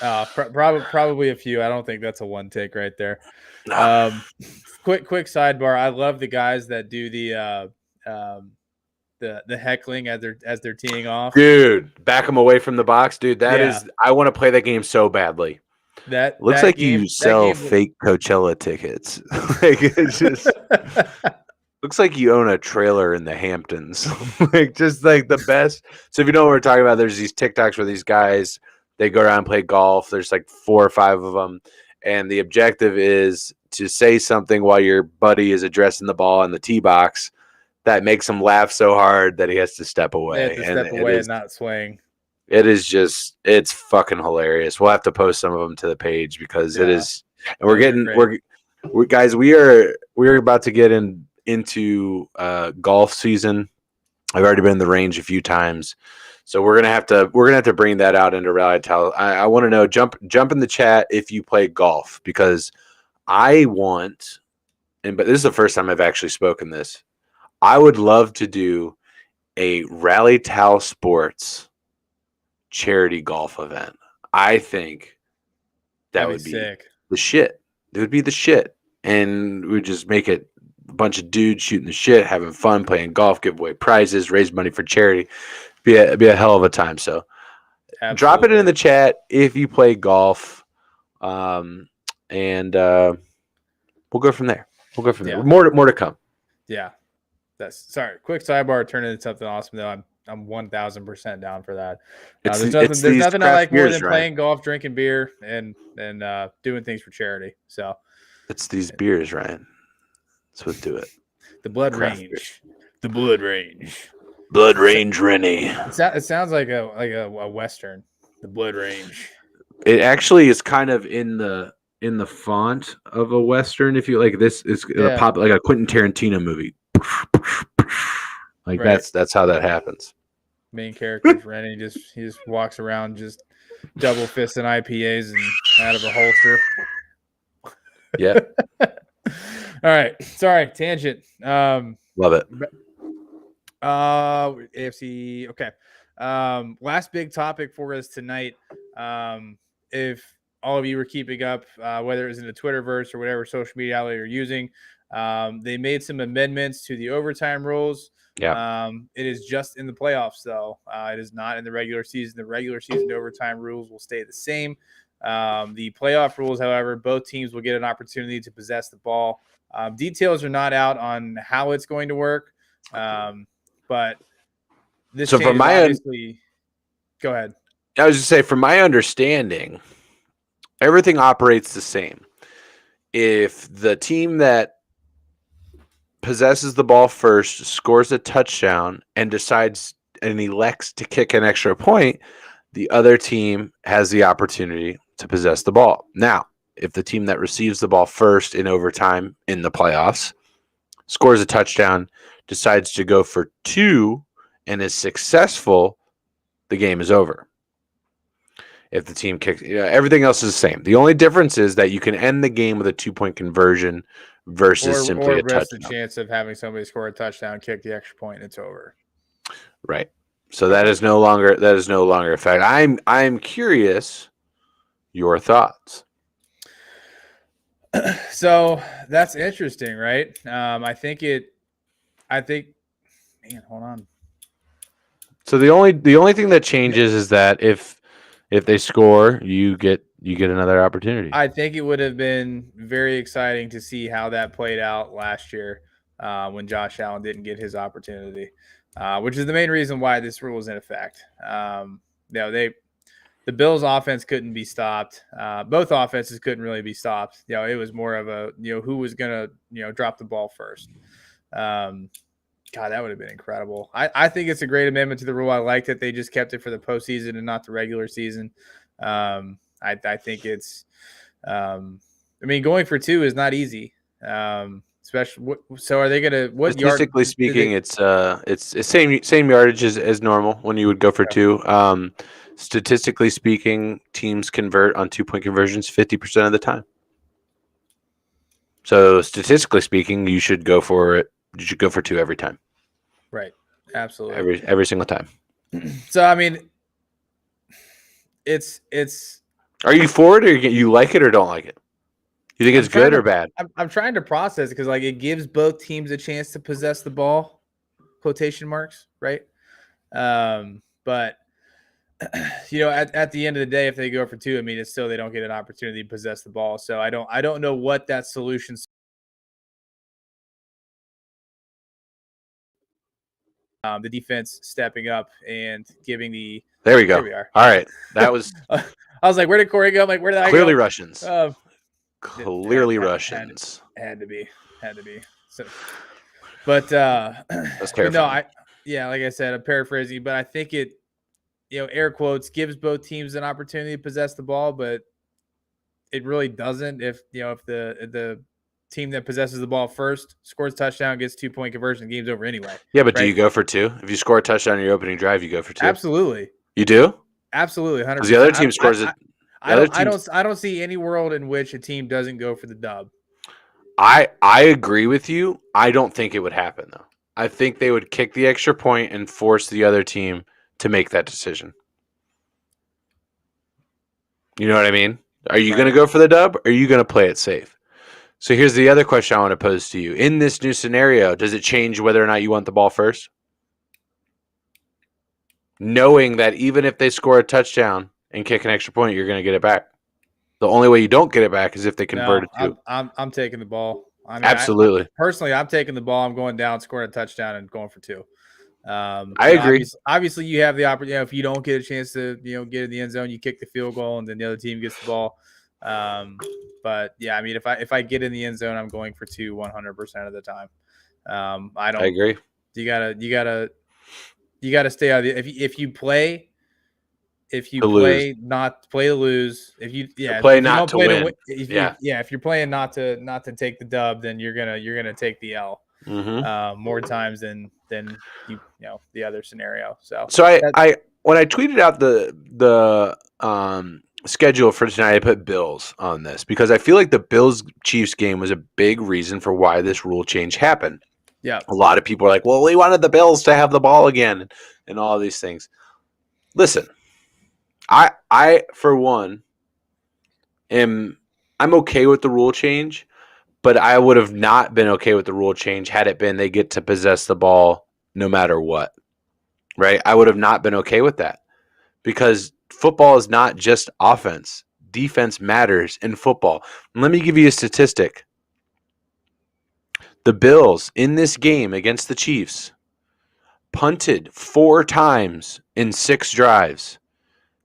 Probably a few. I don't think that's a one take right there. Quick sidebar. I love the guys that do the heckling as they're teeing off. Dude, back them away from the box, dude. That is, I want to play that game so badly. That looks that like game, you sell fake Coachella tickets. Like it's just looks like you own a trailer in the Hamptons. Like just like the best. So if you know what we're talking about, there's these TikToks where these guys they go around and play golf. There's like 4 or 5 of them, and the objective is to say something while your buddy is addressing the ball in the tee box that makes him laugh so hard that he has to step away. And not swing. It is just, it's fucking hilarious. We'll have to post some of them to the page because it is, and we're guys, we're about to get into golf season. I've already been in the range a few times. So we're gonna have to bring that out into Rally Towel. I want to know, jump in the chat if you play golf, because I want, but this is the first time I've actually spoken this. I would love to do a Rally Towel Sports charity golf event. I think that would be sick. The shit. It would be the shit, and we'd just make it a bunch of dudes shooting the shit, having fun, playing golf, give away prizes, raise money for charity. Be a hell of a time. So drop it in the chat if you play golf, and we'll go from there. More to come. Yeah. Quick sidebar. Turn into something awesome though. I'm 1000% down for that. There's nothing I like more than playing golf, drinking beer, and doing things for charity. So it's these beers, Ryan. Let's do it. The Blood Range. The Blood Range. Blood Range Rennie. It sounds like a Western. The Blood Range. It actually is kind of in the font of a Western. If you like, this is a pop like a Quentin Tarantino movie. Like that's how that happens. Main character's Rennie. He just walks around just double fisting IPAs and out of a holster. Yeah. All right. Sorry, tangent. Love it. AFC. Okay. Last big topic for us tonight. If all of you were keeping up, whether it was in the Twitterverse or whatever social media outlet you're using, they made some amendments to the overtime rules. Yeah. It is just in the playoffs, though. It is not in the regular season. The regular season overtime rules will stay the same. The playoff rules, however, both teams will get an opportunity to possess the ball. Details are not out on how it's going to work. But this so from my go ahead. I was just say, from my understanding, everything operates the same. If the team that possesses the ball first scores a touchdown and decides and elects to kick an extra point, the other team has the opportunity to possess the ball. Now, if the team that receives the ball first in overtime in the playoffs scores a touchdown, decides to go for 2 and is successful, the game is over. If the team kicks, everything else is the same. The only difference is that you can end the game with a 2-point conversion versus simply a touchdown. The chance of having somebody score a touchdown, kick the extra point, and it's over. Right. So that is no longer a fact. I'm curious your thoughts. So that's interesting, right? Man, hold on. So the only thing that changes is that if they score, you get another opportunity. I think it would have been very exciting to see how that played out last year when Josh Allen didn't get his opportunity, which is the main reason why this rule is in effect. The Bills' offense couldn't be stopped. Both offenses couldn't really be stopped. It was more of a who was gonna drop the ball first. God, that would have been incredible. I think it's a great amendment to the rule. I like that they just kept it for the postseason and not the regular season. I think it's. Going for 2 is not easy. Especially. So are they gonna? What Statistically yard, speaking, it's same yardage as normal when you would go for 2. Statistically speaking, teams convert on 2-point conversions 50% of the time. So statistically speaking, you should go for it. You should go for 2 every time. Right. Absolutely. Every single time. So it's. Are you for it, or you like it, or don't like it? You think it's good or bad? I'm trying to process it because it gives both teams a chance to possess the ball, quotation marks, right? But at the end of the day, if they go for 2, it's still they don't get an opportunity to possess the ball. So I don't know what that solution. The defense stepping up and giving the. There we go. There we are. All right, that was. I was like, where did Corey go? I'm like, where did I go? Clearly Russians. Clearly Russians. Had to be. So, but that's terrifying. No, like I said, I'm paraphrasing, but I think it, air quotes, gives both teams an opportunity to possess the ball, but it really doesn't if the team that possesses the ball first scores touchdown, gets 2-point conversion, game's over anyway. Yeah, but do you go for 2? If you score a touchdown in your opening drive, you go for 2. Absolutely. You do? Absolutely, 100%. Because the other team scores it. I don't see any world in which a team doesn't go for the dub. I agree with you. I don't think it would happen though. I think they would kick the extra point and force the other team to make that decision. You know what I mean? Are you going to go for the dub, or are you going to play it safe? So here's the other question I want to pose to you. In this new scenario, does it change whether or not you want the ball first? Knowing that even if they score a touchdown and kick an extra point, you're going to get it back. The only way you don't get it back is if they convert it to. I'm taking the ball. Absolutely. Personally, I'm taking the ball. I'm going down, scoring a touchdown, and going for 2. I agree. Obviously, you have the opportunity. If you don't get a chance to, get in the end zone, you kick the field goal, and then the other team gets the ball. But yeah, if I get in the end zone, I'm going for 2 100% of the time. I agree. You gotta stay out of it. If you play not play to lose, if you're playing not to take the dub, then you're gonna take the L more times than the other scenario. So I when I tweeted out the schedule for tonight, I put Bills on this because I feel like the Bills Chiefs game was a big reason for why this rule change happened. Yeah, a lot of people are like, well, we wanted the Bills to have the ball again and all these things. Listen, I for one I'm okay with the rule change, but I would have not been okay with the rule change had it been they get to possess the ball no matter what. Right? I would have not been okay with that because football is not just offense. Defense matters in football. And let me give you a statistic. The Bills in this game against the Chiefs punted 4 times in 6 drives.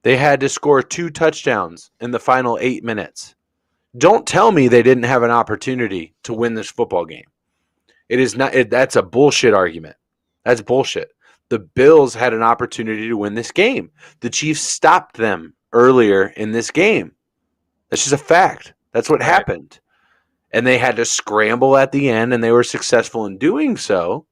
They had to score 2 touchdowns in the final 8 minutes. Don't tell me they didn't have an opportunity to win this football game. It is not. That's a bullshit argument. That's bullshit. The Bills had an opportunity to win this game. The Chiefs stopped them earlier in this game. That's just a fact. That's what happened. And they had to scramble at the end, and they were successful in doing so.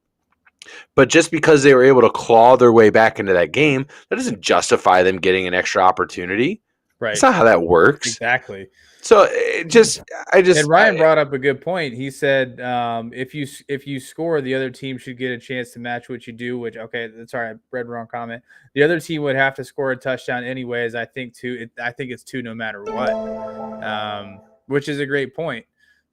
But just because they were able to claw their way back into that game, that doesn't justify them getting an extra opportunity. Right. That's not how that works. Exactly. So and Ryan brought up a good point. He said, if you score, the other team should get a chance to match what you do. Which sorry, I read the wrong comment. The other team would have to score a touchdown anyways. I think it's 2 no matter what. Which is a great point.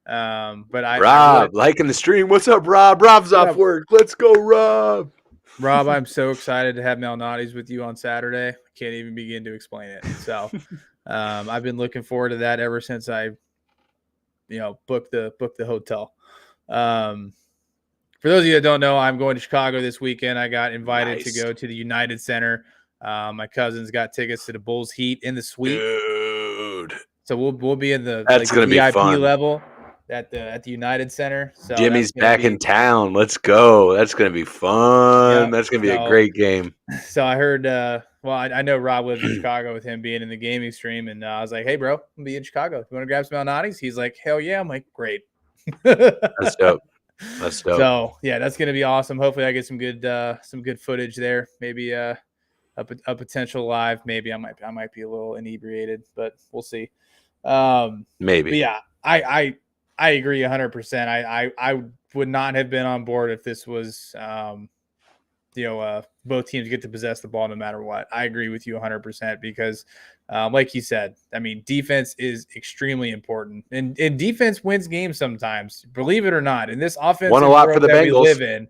But Rob liking the stream. What's up, Rob? Rob's off work. Let's go, Rob. Rob, I'm so excited to have Malnati's with you on Saturday. I can't even begin to explain it. So I've been looking forward to that ever since I, booked the hotel. For those of you that don't know, I'm going to Chicago this weekend. I got invited to go to the United Center. My cousins got tickets to the Bulls Heat in the suite. Dude. So we'll be in the Gonna be VIP fun. level at the United Center. So Jimmy's back in town. Let's go. That's gonna be fun. Yep. That's gonna be a great game. So I heard. I know Rob lives in Chicago with him being in the gaming stream, and I was like, "Hey, bro, I'm gonna be in Chicago. You want to grab some Malnati's?" He's like, "Hell yeah!" I'm like, "Great." That's dope. That's dope. So yeah, that's gonna be awesome. Hopefully, I get some good footage there. Maybe a potential live. Maybe I might be a little inebriated, but we'll see. Maybe. But yeah, I agree 100%. I would not have been on board if this was both teams get to possess the ball no matter what. I agree with you 100% because like you said, I mean, defense is extremely important, and defense wins games sometimes, believe it or not. In this offense won a lot for the Bengals. We live in,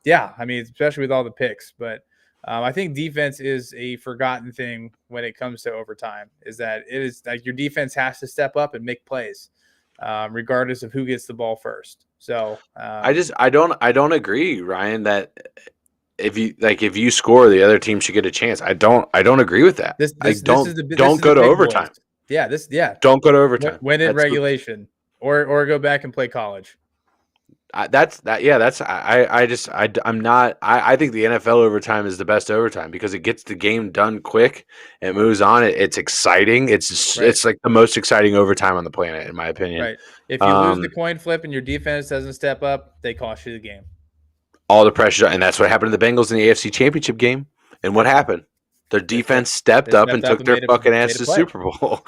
yeah, I mean, especially with all the picks, but I think defense is a forgotten thing when it comes to overtime. Is that it is like your defense has to step up and make plays, regardless of who gets the ball first. So I don't agree, Ryan, that if you score, the other team should get a chance. I don't agree with that. Don't go to overtime. Boys. Don't go to overtime. Win in regulation, or go back and play college. I think the NFL overtime is the best overtime because it gets the game done quick. It moves on. It's exciting. It's like the most exciting overtime on the planet, in my opinion. Right. If you lose the coin flip and your defense doesn't step up, they cost you the game. All the pressure, and that's what happened to the Bengals in the AFC Championship game. And what happened? Their defense stepped up and took their fucking ass to the Super Bowl.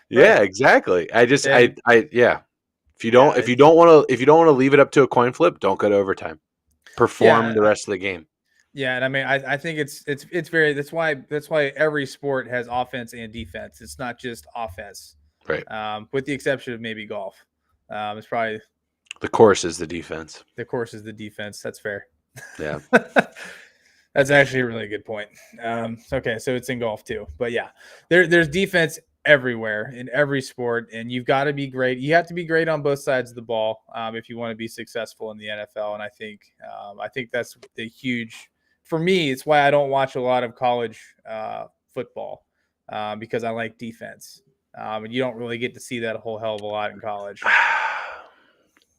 Yeah, exactly. If you don't want to leave it up to a coin flip, don't go to overtime. Perform the rest of the game. Yeah, and I mean, I think it's very. That's why every sport has offense and defense. It's not just offense, right? With the exception of maybe golf. It's probably the course is the defense. The course is the defense. That's fair. Yeah, that's actually a really good point. Okay, so it's in golf too, but yeah, there's defense everywhere in every sport, and you've got to be great. You have to be great on both sides of the ball if you want to be successful in the NFL. And I think that's the huge. For me, it's why I don't watch a lot of college football because I like defense, and you don't really get to see that a whole hell of a lot in college.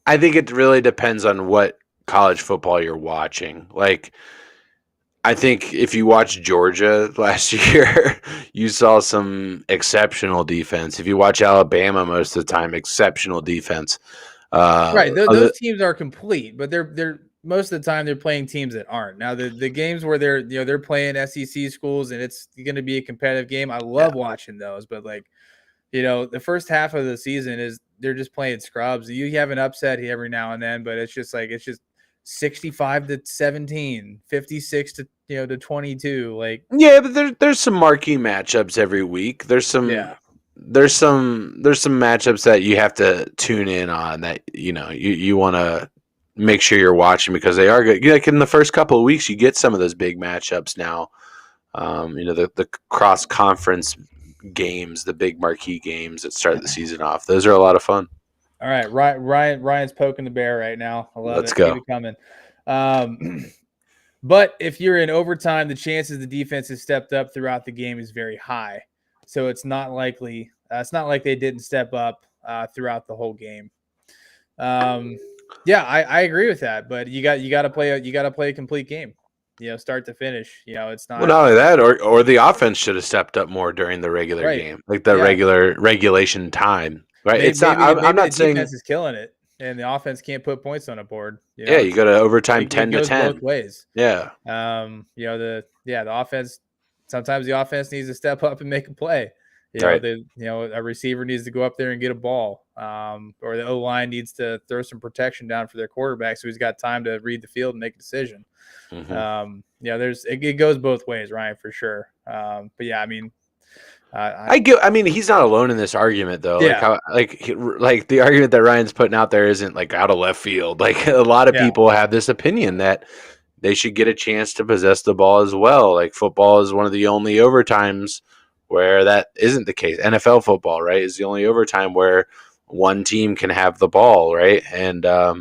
I think it really depends on what college football you're watching. Like, I think if you watched Georgia last year, you saw some exceptional defense. If you watch Alabama most of the time, exceptional defense. Right, those teams are complete, but they're most of the time they're playing teams that aren't. Now the games where they're playing SEC schools and it's going to be a competitive game. I love watching those, but the first half of the season is they're just playing scrubs. You have an upset every now and then, but it's just 65-17, 56 to 22. But there's some marquee matchups every week. There's some matchups that you have to tune in on that you want to make sure you're watching because they are good. Like in the first couple of weeks, you get some of those big matchups now. The cross conference games, the big marquee games that start the season off. Those are a lot of fun. All right, Ryan's poking the bear right now. I love Let's it. go. Keep it coming. But if you're in overtime, the chances the defense has stepped up throughout the game is very high. So it's not likely. It's not like they didn't step up throughout the whole game. I agree with that. But you got to play a complete game. Start to finish. It's not. Well, not only that, or the offense should have stepped up more during the regular game, like the regular regulation time. Right? I'm not saying defense is killing it, and the offense can't put points on a board. You go to overtime 10-10. Both ways. Yeah. The offense. Sometimes the offense needs to step up and make a play. A receiver needs to go up there and get a ball, or the O-line needs to throw some protection down for their quarterback, so he's got time to read the field and make a decision. Mm-hmm. It goes both ways, Ryan, for sure. But yeah, I mean. He's not alone in this argument, though. Yeah. Like the argument that Ryan's putting out there isn't like out of left field. Like a lot of people have this opinion that they should get a chance to possess the ball as well. Like football is one of the only overtimes where that isn't the case. NFL football, right, is the only overtime where one team can have the ball, right? And I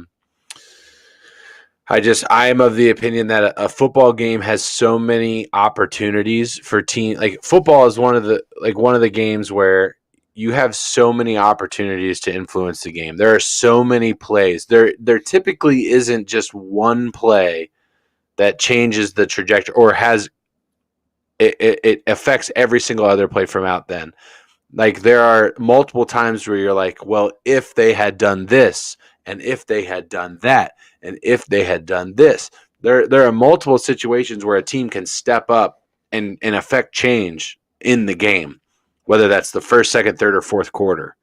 am of the opinion that a football game has so many opportunities for team. Like football is one of the games where you have so many opportunities to influence the game. There are so many plays. There typically isn't just one play that changes the trajectory or has it affects every single other play from out then. Like there are multiple times where you're like, well, if they had done this, and if they had done that, and if they had done this, there are multiple situations where a team can step up and affect change in the game, whether that's the first, second, third, or fourth quarter.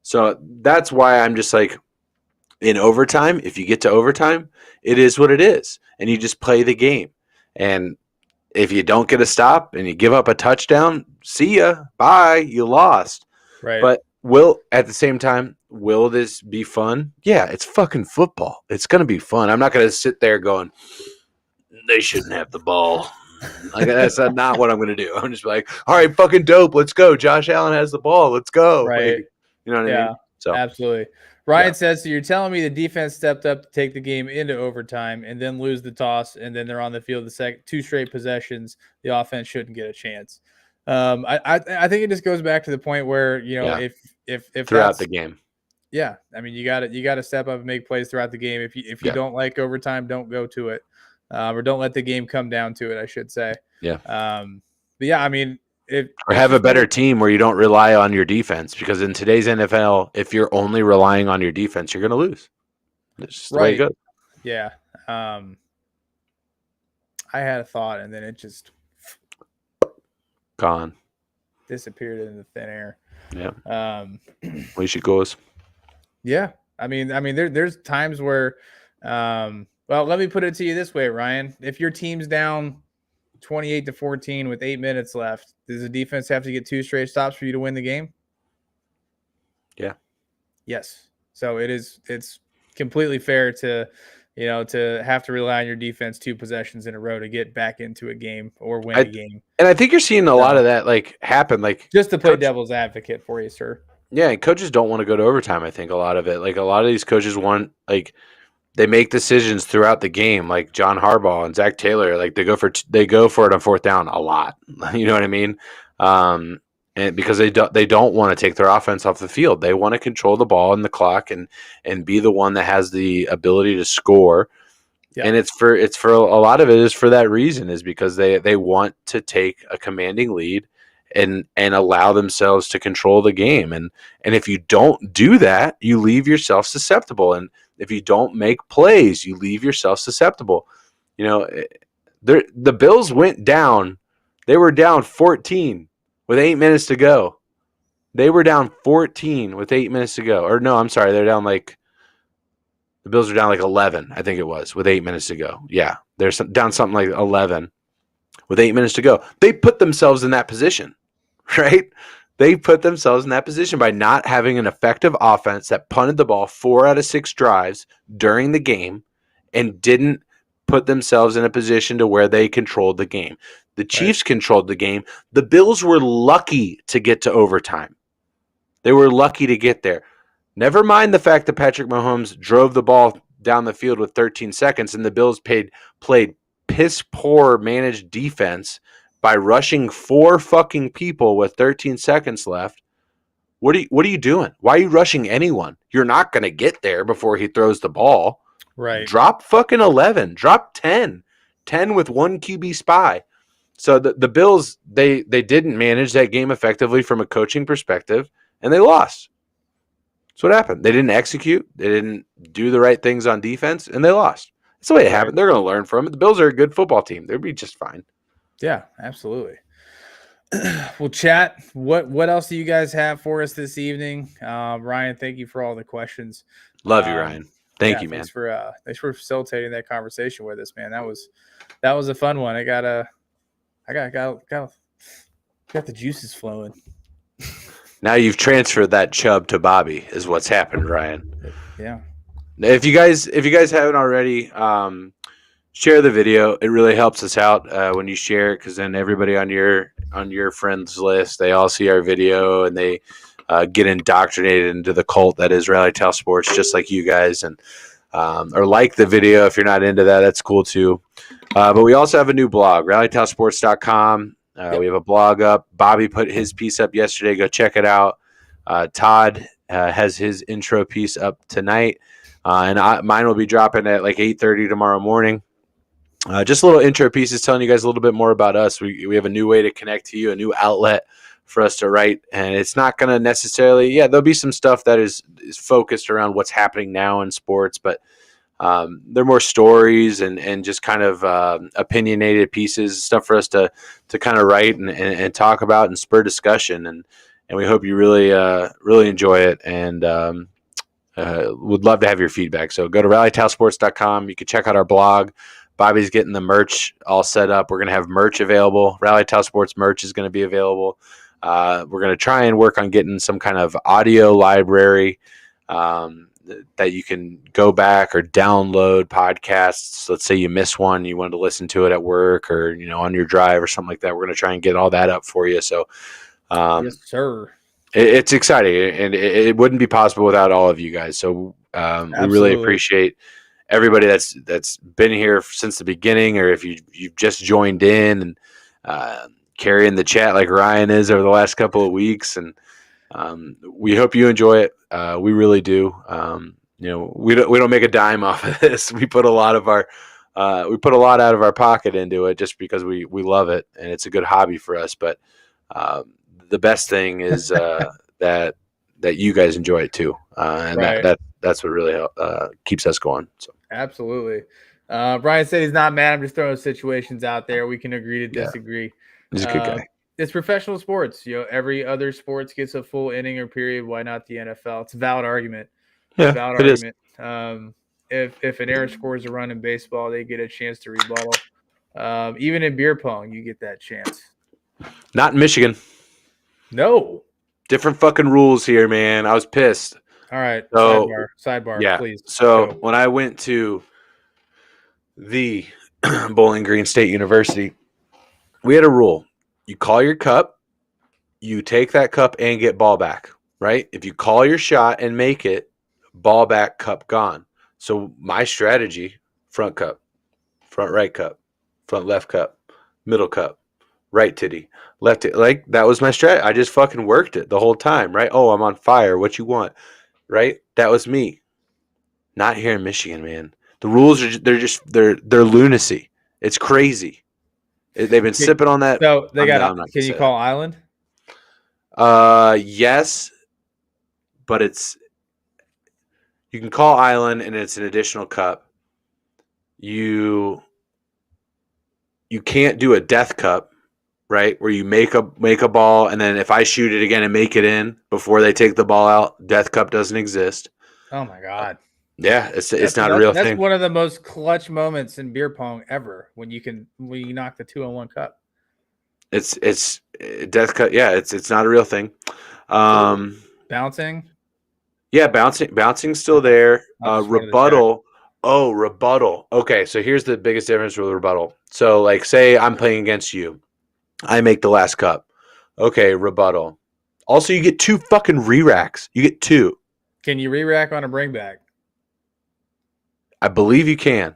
So that's why I'm just like, in overtime, if you get to overtime, it is what it is, and you just play the game. And if you don't get a stop and you give up a touchdown, see ya, bye, you lost. Right. But at the same time, will this be fun? Yeah, it's fucking football. It's going to be fun. I'm not going to sit there going, they shouldn't have the ball. Like that's not what I'm going to do. I'm just like, all right, fucking dope. Let's go. Josh Allen has the ball. Let's go. Right. Like, you know what I mean? So absolutely. Ryan says, so you're telling me the defense stepped up to take the game into overtime and then lose the toss, and then they're on the field the two straight possessions. The offense shouldn't get a chance. I think it just goes back to the point where, you know, if throughout the game. Yeah. I mean, you got to step up and make plays throughout the game. If you don't like overtime, don't go to it. Or don't let the game come down to it, I should say. Yeah. But yeah, I mean, or have a better team where you don't rely on your defense, because in today's NFL, if you're only relying on your defense, you're going to lose. It's just the way it goes. Yeah. I had a thought and then it just gone, disappeared into thin air. Yeah. Way she goes. Yeah. I mean, there's times where, well, let me put it to you this way, Ryan. If your team's down 28-14 with 8 minutes left, does the defense have to get 2 straight stops for you to win the game? Yeah. Yes. So it's completely fair to, you know, to have to rely on your defense 2 possessions in a row to get back into a game or win a game. And I think you're seeing a lot of that happen. Like, just to play devil's advocate for you, sir. Yeah, and coaches don't want to go to overtime. I think a lot of it. Like a lot of these coaches want they make decisions throughout the game, like John Harbaugh and Zach Taylor. Like they go for it on 4th down a lot. You know what I mean? And because they don't want to take their offense off the field, they want to control the ball and the clock and be the one that has the ability to score. Yeah. And it's for a lot of it is for that reason, is because they want to take a commanding lead and allow themselves to control the game. And if you don't do that, you leave yourself susceptible. And if you don't make plays, you leave yourself susceptible. You know, the Bills went down. They were down 14 with 8 minutes to go. They were down 14 with 8 minutes to go. Or no, I'm sorry. They're down the Bills are down 11, I think it was, with 8 minutes to go. Yeah, they're down something like 11 with 8 minutes to go. They put themselves in that position, right? They put themselves in that position by not having an effective offense that punted the ball 4 out of 6 drives during the game and didn't put themselves in a position to where they controlled the game. The Chiefs controlled the game. The Bills were lucky to get to overtime. They were lucky to get there. Never mind the fact that Patrick Mahomes drove the ball down the field with 13 seconds and the Bills played piss poor managed defense by rushing 4 fucking people with 13 seconds left. What are you doing? Why are you rushing anyone? You're not going to get there before he throws the ball. Right. Drop fucking 11. Drop 10. 10 with 1 QB spy. So the Bills, they didn't manage that game effectively from a coaching perspective, and they lost. That's what happened. They didn't execute. They didn't do the right things on defense, and they lost. That's the way it happened. They're going to learn from it. The Bills are a good football team. They'll be just fine. Yeah, absolutely. Well, chat, what else do you guys have for us this evening? Ryan, thank you for all the questions. Love you, Ryan. Thank you, man. Thanks for facilitating that conversation with us, man. That was a fun one. I got the juices flowing. Now you've transferred that chub to Bobby, is what's happened, Ryan. Yeah. If you guys haven't already, share the video. It really helps us out when you share it, because then everybody on your friends list, they all see our video and they get indoctrinated into the cult that is Rally Towel Sports, just like you guys. And or like the video if you're not into that. That's cool too. But we also have a new blog, rallytowelsports.com. We have a blog up. Bobby put his piece up yesterday. Go check it out. Todd has his intro piece up tonight. And mine will be dropping at like 8:30 tomorrow morning. Just little intro pieces telling you guys a little bit more about us. We have a new way to connect to you, a new outlet for us to write. And it's not going to necessarily, there'll be some stuff that is focused around what's happening now in sports, but they're more stories and just kind of opinionated pieces, stuff for us to kind of write and talk about and spur discussion. And we hope you really enjoy it. And would love to have your feedback. So go to rallytowelsports.com. You can check out our blog. Bobby's getting the merch all set up. We're going to have merch available. Rally Towel Sports merch is going to be available. We're going to try and work on getting some kind of audio library that you can go back or download podcasts. Let's say you miss one, you wanted to listen to it at work or on your drive or something like that. We're going to try and get all that up for you. So, yes, sir. It's exciting, and it wouldn't be possible without all of you guys. So we really appreciate everybody that's been here since the beginning, or if you've just joined in and carrying the chat like Ryan is over the last couple of weeks. And we hope you enjoy it. We really do. We don't make a dime off of this. We put a lot out of our pocket into it just because we love it and it's a good hobby for us. But the best thing is that you guys enjoy it too, and right. That's what really keeps us going. So absolutely. Brian said he's not mad. I'm just throwing situations out there. We can agree to disagree. He's a good guy. It's professional sports. Every other sports gets a full inning or period. Why not the NFL? It's a valid argument. Yeah, valid argument. If an error scores a run in baseball, they get a chance to rebuttal. Even in beer pong, you get that chance. Not in Michigan. No. Different fucking rules here, man. I was pissed. All right. So, sidebar, please. So when I went to the Bowling Green State University, we had a rule. You call your cup, you take that cup and get ball back, right? If you call your shot and make it, ball back, cup gone. So my strategy, front cup, front right cup, front left cup, middle cup, right titty, left titty. Like, that was my strategy. I just fucking worked it the whole time, right? Oh, I'm on fire. What you want? Right? That was me. Not here in Michigan, man. The rules are they're lunacy. It's crazy. They've been sipping on that. So they got. Can you call Island? Yes, but you can call Island, and it's an additional cup. You can't do a death cup, right? Where you make a ball, and then if I shoot it again and make it in before they take the ball out, death cup doesn't exist. Oh my god. Yeah, it's not a real thing. That's one of the most clutch moments in beer pong ever when you knock the 2-on-1 cup. It's death cup. Yeah, it's not a real thing. Bouncing. Yeah, bouncing's still there. Rebuttal. Oh, rebuttal. Okay, so here's the biggest difference with rebuttal. So, like, say I'm playing against you, I make the last cup. Okay, rebuttal. Also, you get 2 fucking re-racks. You get 2. Can you re-rack on a bring back? I believe you can.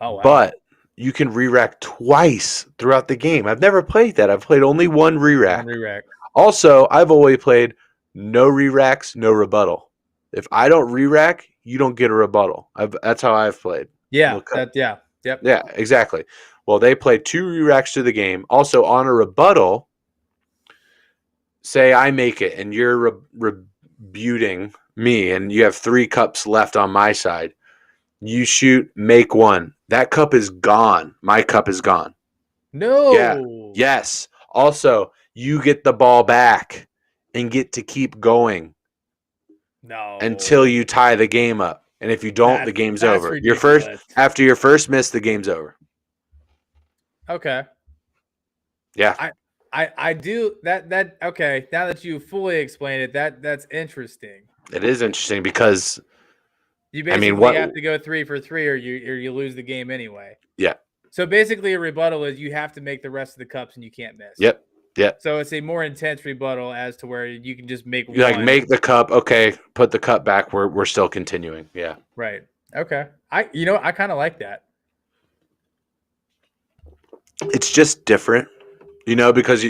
Oh, wow. But you can re-rack twice throughout the game. I've never played that. I've played only one re-rack. Also, I've always played no re-racks, no rebuttal. If I don't re-rack, you don't get a rebuttal. That's how I've played. Yeah. Yep. Yeah, exactly. Well, they played 2 re-racks to the game. Also, on a rebuttal, say I make it and you're rebuting me and you have 3 cups left on my side. You shoot, make 1. That cup is gone. My cup is gone. No. Yeah. Yes. Also, you get the ball back and get to keep going. No. Until you tie the game up. And if you don't, the game's over. Ridiculous. After your first miss, the game's over. Okay. Yeah. I do that. Okay. Now that you fully explained it, that's interesting. It is interesting because You I mean, basically what- have to go 3 for 3, or you lose the game anyway. Yeah. So basically, a rebuttal is you have to make the rest of the cups and you can't miss. Yep. Yep. So it's a more intense rebuttal as to where you can just make You like one. make the cup. Okay, put the cup back. We're still continuing. Yeah. Right. Okay. I kind of like that. It's just different, because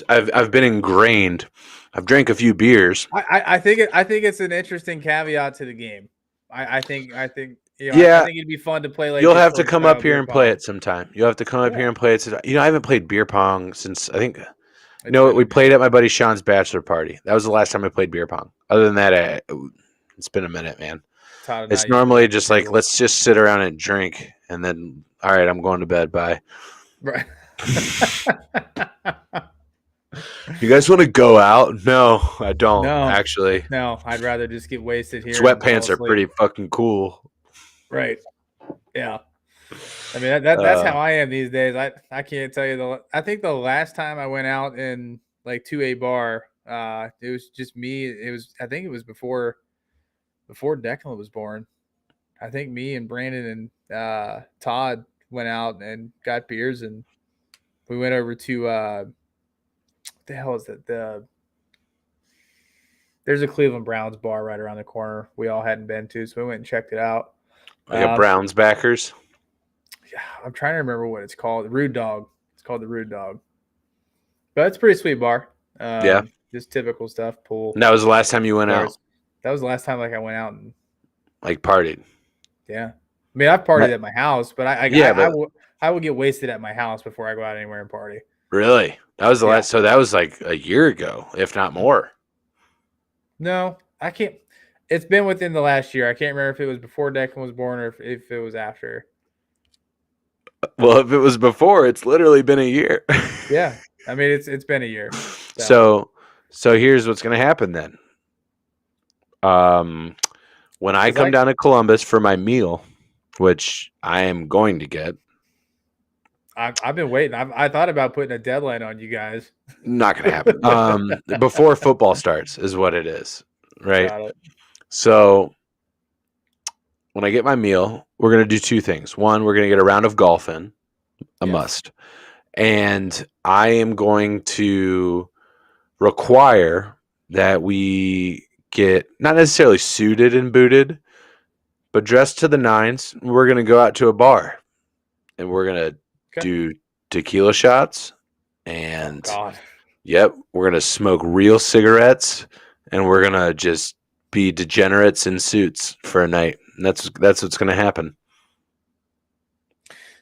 I've been ingrained. I've drank a few beers. I think it's an interesting caveat to the game. I think I think it'd be fun to play. Like You'll this have to sort of come style up here beer and play pong. it sometime. You'll have to come up here and play it. I haven't played beer pong since I think. It's No, been we a played at my buddy Sean's bachelor party. That was the last time I played beer pong. Other than that, it's been a minute, man. Todd and It's I normally used to just like, table. let's just sit around and drink, and then, all right, I'm going to bed. Bye. Right. You guys want to go out? No, I don't. No. Actually, No, I'd rather just get wasted here. and sweatpants fall are asleep. pretty fucking cool. Right. Yeah. I mean that's Uh, how I am these days. I can't tell you I think the last time I went out in like to a bar, it was just me. I think it was before Declan was born. I think me and Brandon and Todd went out and got beers, and we went over to what the hell is it? There's a Cleveland Browns bar right around the corner we all hadn't been to, so we went and checked it out. Like a Browns backers. Yeah, I'm trying to remember what it's called. Rude Dog. It's called the Rude Dog. But it's a pretty sweet bar. Yeah. Just typical stuff. Pool. And that was the last time you went out, That was the last time I went out and like partied. yeah. I mean, I've partied at my house, but I will get wasted at my house before I go out anywhere and party. Really? That was the Yeah. last. So that was like a year ago, if not more. No, I can't. It's been within the last year. I can't remember if it was before Declan was born or if it was after. Well, if it was before, it's literally been a year. Yeah. I mean, it's been a year. So here's what's going to happen then. When I come down to Columbus for my meal, which I am going to get, I've been waiting. I thought about putting a deadline on you guys. not going to happen. Before football starts is what it is, right? Got it. So when I get my meal, we're going to do two things. One, we're going to get a round of golf in, a Yes. must. And I am going to require that we get not necessarily suited and booted, but dressed to the nines. We're going to go out to a bar and we're going to do tequila shots. And God. yep, we're going to smoke real cigarettes and we're going to just be degenerates in suits for a night. And that's what's going to happen.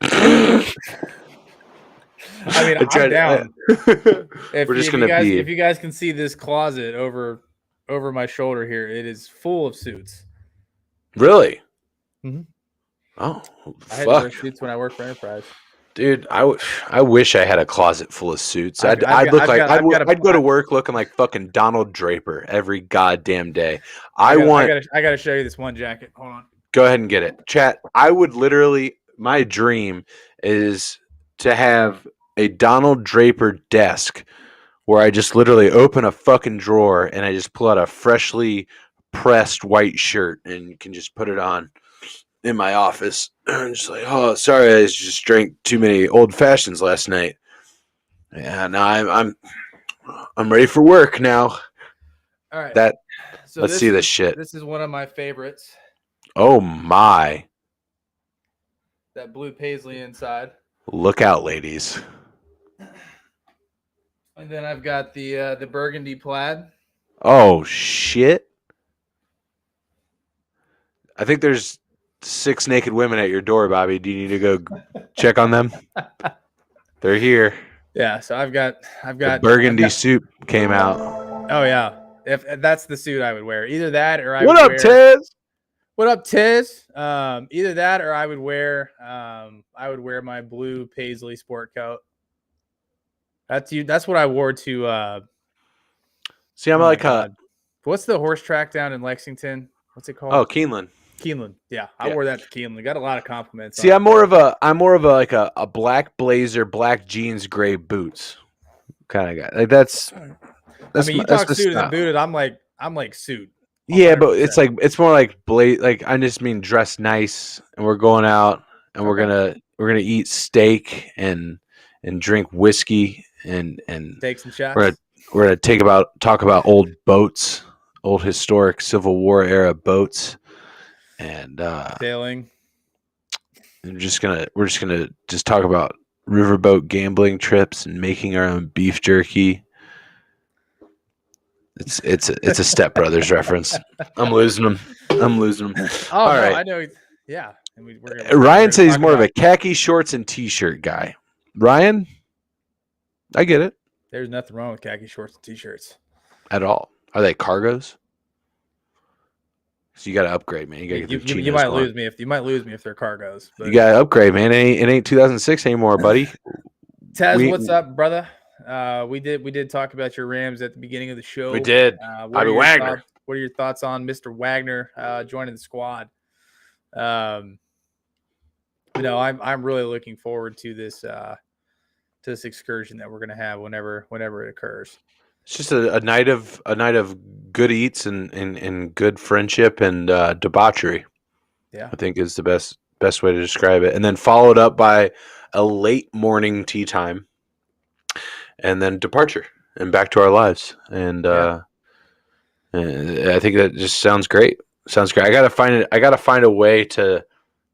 I mean, I'm down. We're just going to be. If you guys can see this closet over my shoulder here, it is full of suits. Really? Mhm. Oh, I had to wear fuck. suits when I worked for Enterprise. Dude, I wish I had a closet full of suits. I've I'd got go to work looking like fucking Donald Draper every goddamn day. I got to show you this one jacket. Hold on. Go ahead and get it. Chat, I would literally, my dream is to have a Donald Draper desk where I just literally open a fucking drawer and I just pull out a freshly pressed white shirt and you can just put it on in my office. I'm just like, oh, sorry, I just drank too many old fashions last night. Yeah, no, I'm ready for work now. All right. So Let's see this shit. This is one of my favorites. Oh my. That blue paisley inside. Look out, ladies. And then I've got the burgundy plaid. Oh shit. I think there's 6 naked women at your door, Bobby. Do you need to go check on them? They're here. Yeah, so I've got The burgundy suit came out. Oh yeah. If that's the suit I would wear. Either that or What up, Tez? What up, Tiz? Either that or I would wear my blue paisley sport coat. That's what I wore to See, I'm oh my like God. What's the horse track down in Lexington? What's it called? oh, Keeneland. Keeneland. Yeah, I Yeah. wore that to Keeneland. Got a lot of compliments. See, on I'm more of a like a black blazer, black jeans, gray boots kind of guy. Like that's I mean, you that's talk the suited style. and booted. I'm like suit. Yeah, but 100%. it's more like like I just mean dress nice, and we're going out, and Okay. we're gonna eat steak and drink whiskey, and Take some we're gonna shots. talk about old boats, old historic Civil War era boats, and Sailing. we're just gonna just talk about riverboat gambling trips and making our own beef jerky. It's a Step Brothers reference. I'm losing them. Oh All no, right. I know. Yeah, and we're Ryan gonna says he's talk more of a about. khaki shorts and t-shirt guy. Ryan, I get it There's nothing wrong with khaki shorts and t-shirts. at all. Are they cargos? So you got to upgrade, man. You got to get You, them you, you chinos might on. lose me if they're cargos. You But got to upgrade, man. It ain't 2006 anymore, buddy. Taz, We what's up, brother? We did talk about your Rams at the beginning of the show. we did. What Bobby are your Wagner. thoughts? What are your thoughts on Mr. Wagner joining the squad? I'm really looking forward to this excursion that we're gonna have whenever it occurs. It's just a night of good eats and good friendship and debauchery. Yeah, I think is the best way to describe it. And then followed up by a late morning tea time, and then departure and back to our lives. And I think that just sounds great. Sounds great. I gotta find a way to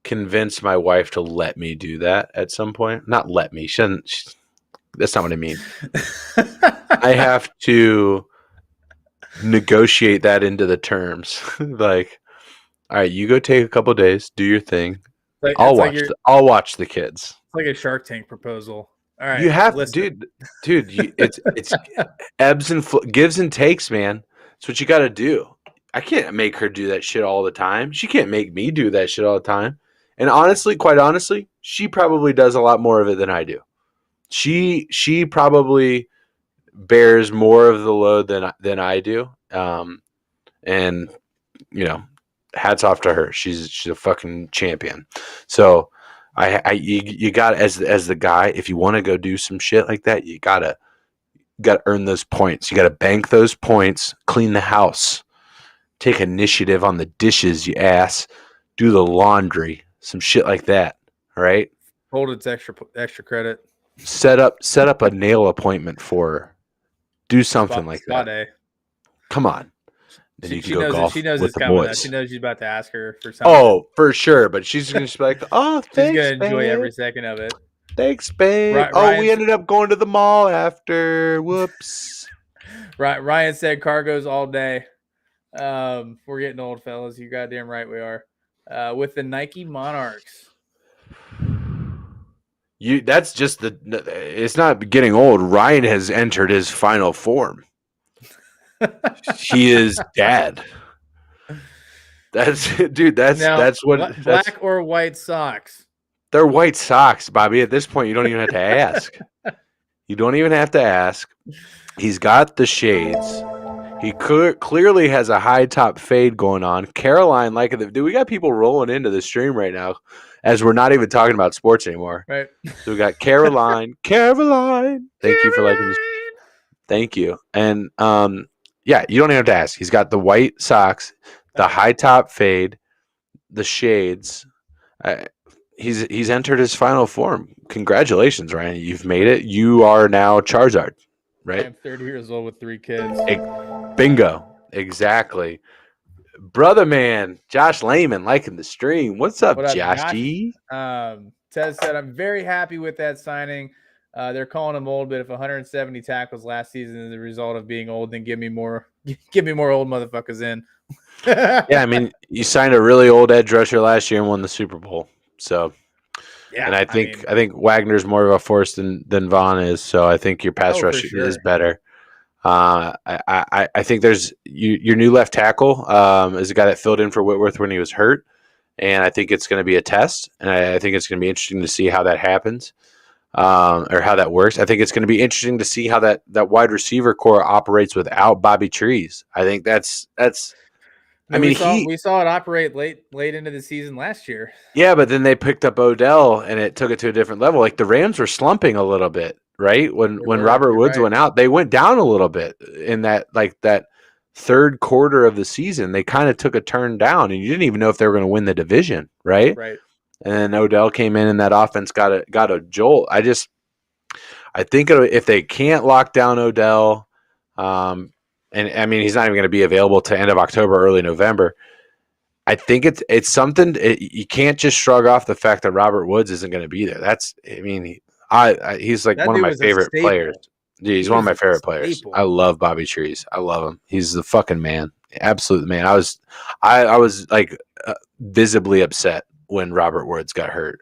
convince my wife to let me do that at some point. Not let me. That's not what I mean. I have to negotiate that into the terms. Like, all right, you go take a couple of days, do your thing. I'll watch the kids. It's like a Shark Tank proposal. All right, You have, listen. dude. It's ebbs and gives and takes, man. That's what you got to do. I can't make her do that shit all the time. She can't make me do that shit all the time. And honestly, quite honestly, she probably does a lot more of it than I do. She probably bears more of the load than I do. And hats off to her. She's a fucking champion. So you got as the guy, if you want to go do some shit like that, you gotta earn those points. You gotta bank those points, clean the house, take initiative on the dishes, you ass, do the laundry, some shit like that. All right. Hold its extra credit. Set up a nail appointment for her. Do something like that. Day. Come on. Then you can go golf with the boys. She knows she's about to ask her for something. Oh, for sure. But she's going to be like, oh, thanks, she's going to enjoy babe. every second of it. Thanks, babe. We ended up going to the mall after. Whoops. Ryan said cargoes all day. We're getting old, fellas. You goddamn right we are. With the Nike Monarchs. That's just it's not getting old. Ryan has entered his final form. He is dad. That's what black or white socks. They're white socks, Bobby. At this point, you don't even have to ask. You don't even have to ask. He's got the shades. He clearly has a high top fade going on. Caroline, dude, we got people rolling into the stream right now as we're not even talking about sports anymore. Right. So we got Caroline. Caroline. Thank you for liking this. Thank you. And yeah, you don't even have to ask. He's got the white socks, the high top fade, the shades. He's entered his final form. Congratulations, Ryan. You've made it. You are now Charizard, right? I'm 30 years old with 3 kids. Bingo. Exactly. Brother man, Josh Lehman liking the stream. What's up, Josh G? Tez said, I'm very happy with that signing. They're calling him old, but if 170 tackles last season is the result of being old, then give me more old motherfuckers in. Yeah, I mean, you signed a really old edge rusher last year and won the Super Bowl. So yeah, and I think Wagner's more of a force than Vaughn is. So I think your pass rush is better. I think there's your new left tackle is a guy that filled in for Whitworth when he was hurt, and I think it's going to be a test, and I think it's going to be interesting to see how that happens, or how that works. I think it's going to be interesting to see how that wide receiver core operates without Bobby Trees. I think that's. I mean, we saw it operate late into the season last year. Yeah, but then they picked up Odell, and it took it to a different level. Like the Rams were slumping a little bit. Right when Robert Woods went out, they went down a little bit in that third quarter of the season, they kind of took a turn down, and you didn't even know if they were going to win the division, right? Right. And then Odell came in, and that offense got a jolt. I think if they can't lock down Odell, and I mean he's not even going to be available to end of October, early November. I think it's something you can't just shrug off the fact that Robert Woods isn't going to be there. He's like That one of dude my was a favorite staple. players. Dude, he's He one of was my a favorite players. staple. I love Bobby Trees. I love him. He's the fucking man. Absolute man. I was like visibly upset when Robert Woods got hurt.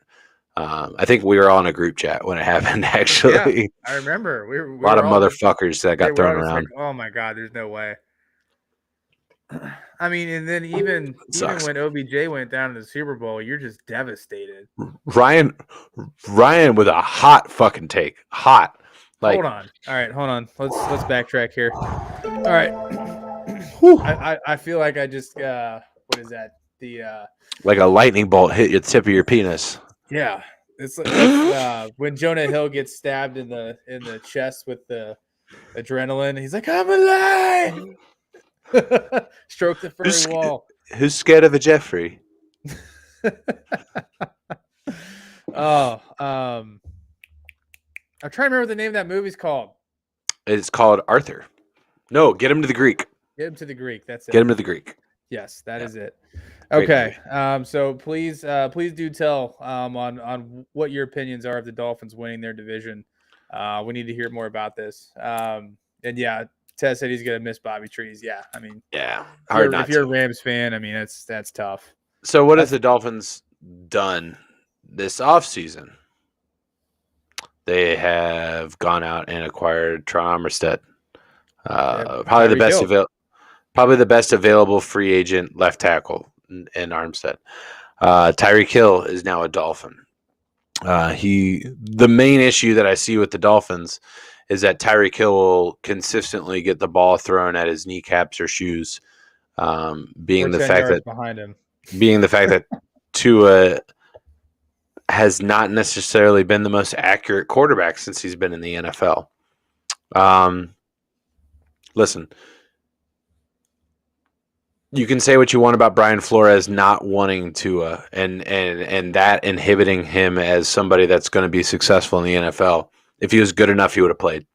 I think we were all in a group chat when it happened. Actually, Yeah, I remember. We a lot of motherfuckers that got thrown around. Like, oh my god, there's no way. I mean, and then even when OBJ went down in the Super Bowl, you're just devastated. Ryan with a hot fucking take. Hot. Like, hold on. All right, hold on. Let's backtrack here. All right. I feel like I just what is that? The like a lightning bolt hit the tip of your penis. Yeah. It's like when Jonah Hill gets stabbed in the chest with the adrenaline, he's like, I'm alive. Stroke the furry wall. Who's scared of a Jeffrey? I'm trying to remember what the name of that movie's called. It's called Arthur. No, Get Him to the Greek. Get Him to the Greek. That's it. Get Him to the Greek. Yes, that is it. Great Okay. So please do tell on what your opinions are of the Dolphins winning their division. We need to hear more about this. And yeah, Ted said he's gonna miss Bobby Trees. Yeah, I mean, yeah, if you're a Rams fan, I mean that's tough. So what has the Dolphins done this offseason? They have gone out and acquired Tron Armstead. Probably the best available free agent left tackle in Armstead. Tyreek Hill is now a Dolphin. The main issue that I see with the Dolphins is that Tyreek Hill will consistently get the ball thrown at his kneecaps or shoes, being the fact that Tua has not necessarily been the most accurate quarterback since he's been in the NFL. Listen, you can say what you want about Brian Flores not wanting Tua and that inhibiting him as somebody that's going to be successful in the NFL. If he was good enough, he would have played.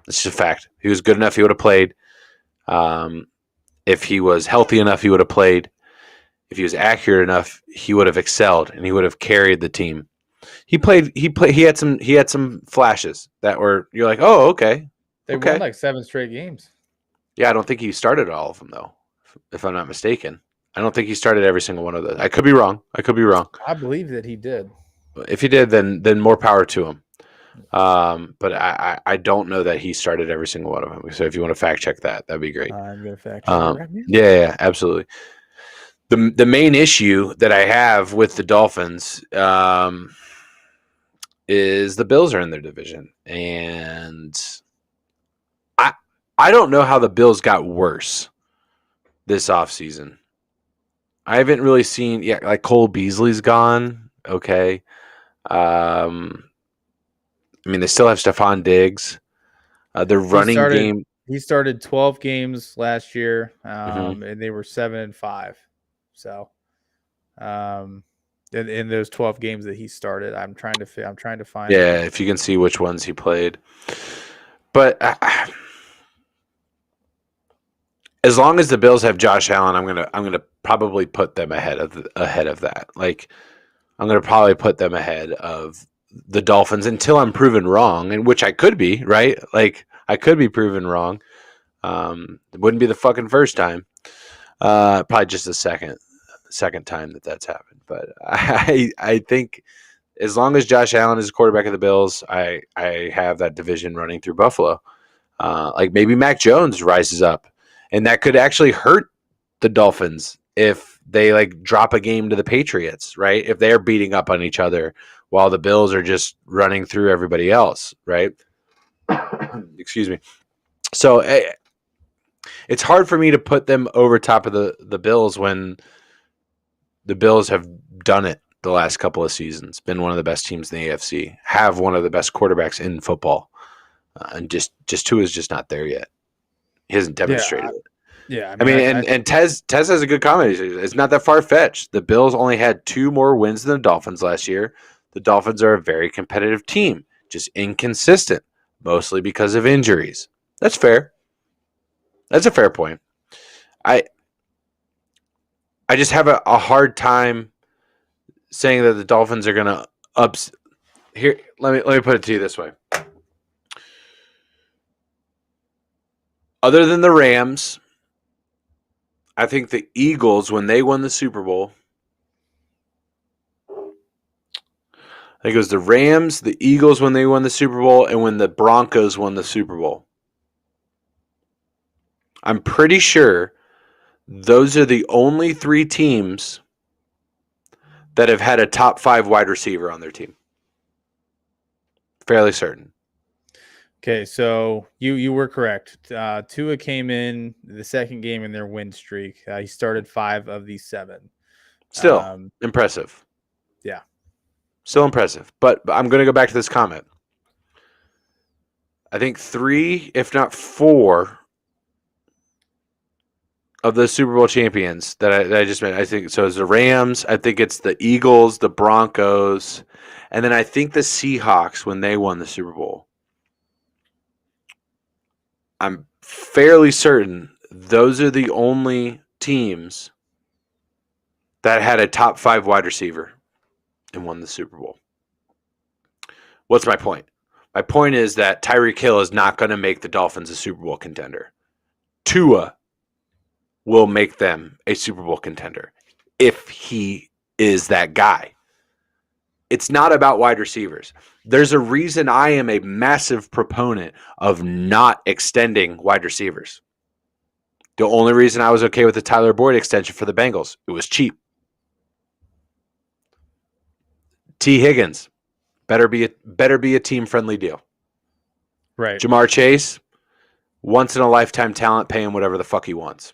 It's just a fact. If he was good enough, he would have played. If he was healthy enough, he would have played. If he was accurate enough, he would have excelled and he would have carried the team. He had some flashes that were, you're like, oh, okay. They won like 7 straight games. Yeah, I don't think he started all of them though, if I'm not mistaken. I don't think he started every single one of those. I could be wrong. I believe that he did. If he did, then more power to him. But I don't know that he started every single one of them. So if you want to fact check that, that'd be great. I'm gonna fact check right now. Yeah, absolutely. The main issue that I have with the Dolphins is the Bills are in their division, and I don't know how the Bills got worse this offseason. I haven't really seen like Cole Beasley's gone. Okay. I mean, they still have Stephon Diggs. Their running game. He started 12 games last year, and they were 7-5. So, in those 12 games that he started, I'm trying to find. Yeah, if you can see which ones he played, but as long as the Bills have Josh Allen, I'm gonna probably put them ahead of that. Like, I'm gonna probably put them ahead of the Dolphins until I'm proven wrong, and which I could be, right? Like, I could be proven wrong. It wouldn't be the fucking first time. Probably just the second time that's happened. But I think as long as Josh Allen is the quarterback of the Bills, I have that division running through Buffalo. Like maybe Mac Jones rises up, and that could actually hurt the Dolphins if they like drop a game to the Patriots, right? If they're beating up on each other while the Bills are just running through everybody else, right? Excuse me. So it's hard for me to put them over top of the Bills when the Bills have done it the last couple of seasons, been one of the best teams in the AFC, have one of the best quarterbacks in football, and just Tua is just not there yet. He hasn't demonstrated it. Yeah, I mean, and Tez has a good comment. It's not that far fetched. The Bills only had 2 more wins than the Dolphins last year. The Dolphins are a very competitive team, just inconsistent, mostly because of injuries. That's fair. That's a fair point. I just have a hard time saying that the Dolphins are going to ups. Here, let me put it to you this way. Other than the Rams, I think the Eagles, when they won the Super Bowl, I think it was the Rams, the Eagles when they won the Super Bowl, and when the Broncos won the Super Bowl. I'm pretty sure those are the only 3 teams that have had a top 5 wide receiver on their team. Fairly certain. Okay, so you were correct. Tua came in the second game in their win streak. He started 5 of the 7. Still impressive. Yeah. Still impressive. But I'm going to go back to this comment. I think 3, if not 4, of the Super Bowl champions that I just meant. I think so. It's the Rams. I think it's the Eagles, the Broncos, and then I think the Seahawks when they won the Super Bowl. I'm fairly certain those are the only teams that had a top 5 wide receiver and won the Super Bowl. What's my point? My point is that Tyreek Hill is not going to make the Dolphins a Super Bowl contender. Tua will make them a Super Bowl contender if he is that guy. It's not about wide receivers. There's a reason I am a massive proponent of not extending wide receivers. The only reason I was okay with the Tyler Boyd extension for the Bengals, it was cheap. T. Higgins, better be a team-friendly deal. Right. Jamar Chase, once-in-a-lifetime talent, pay him whatever the fuck he wants.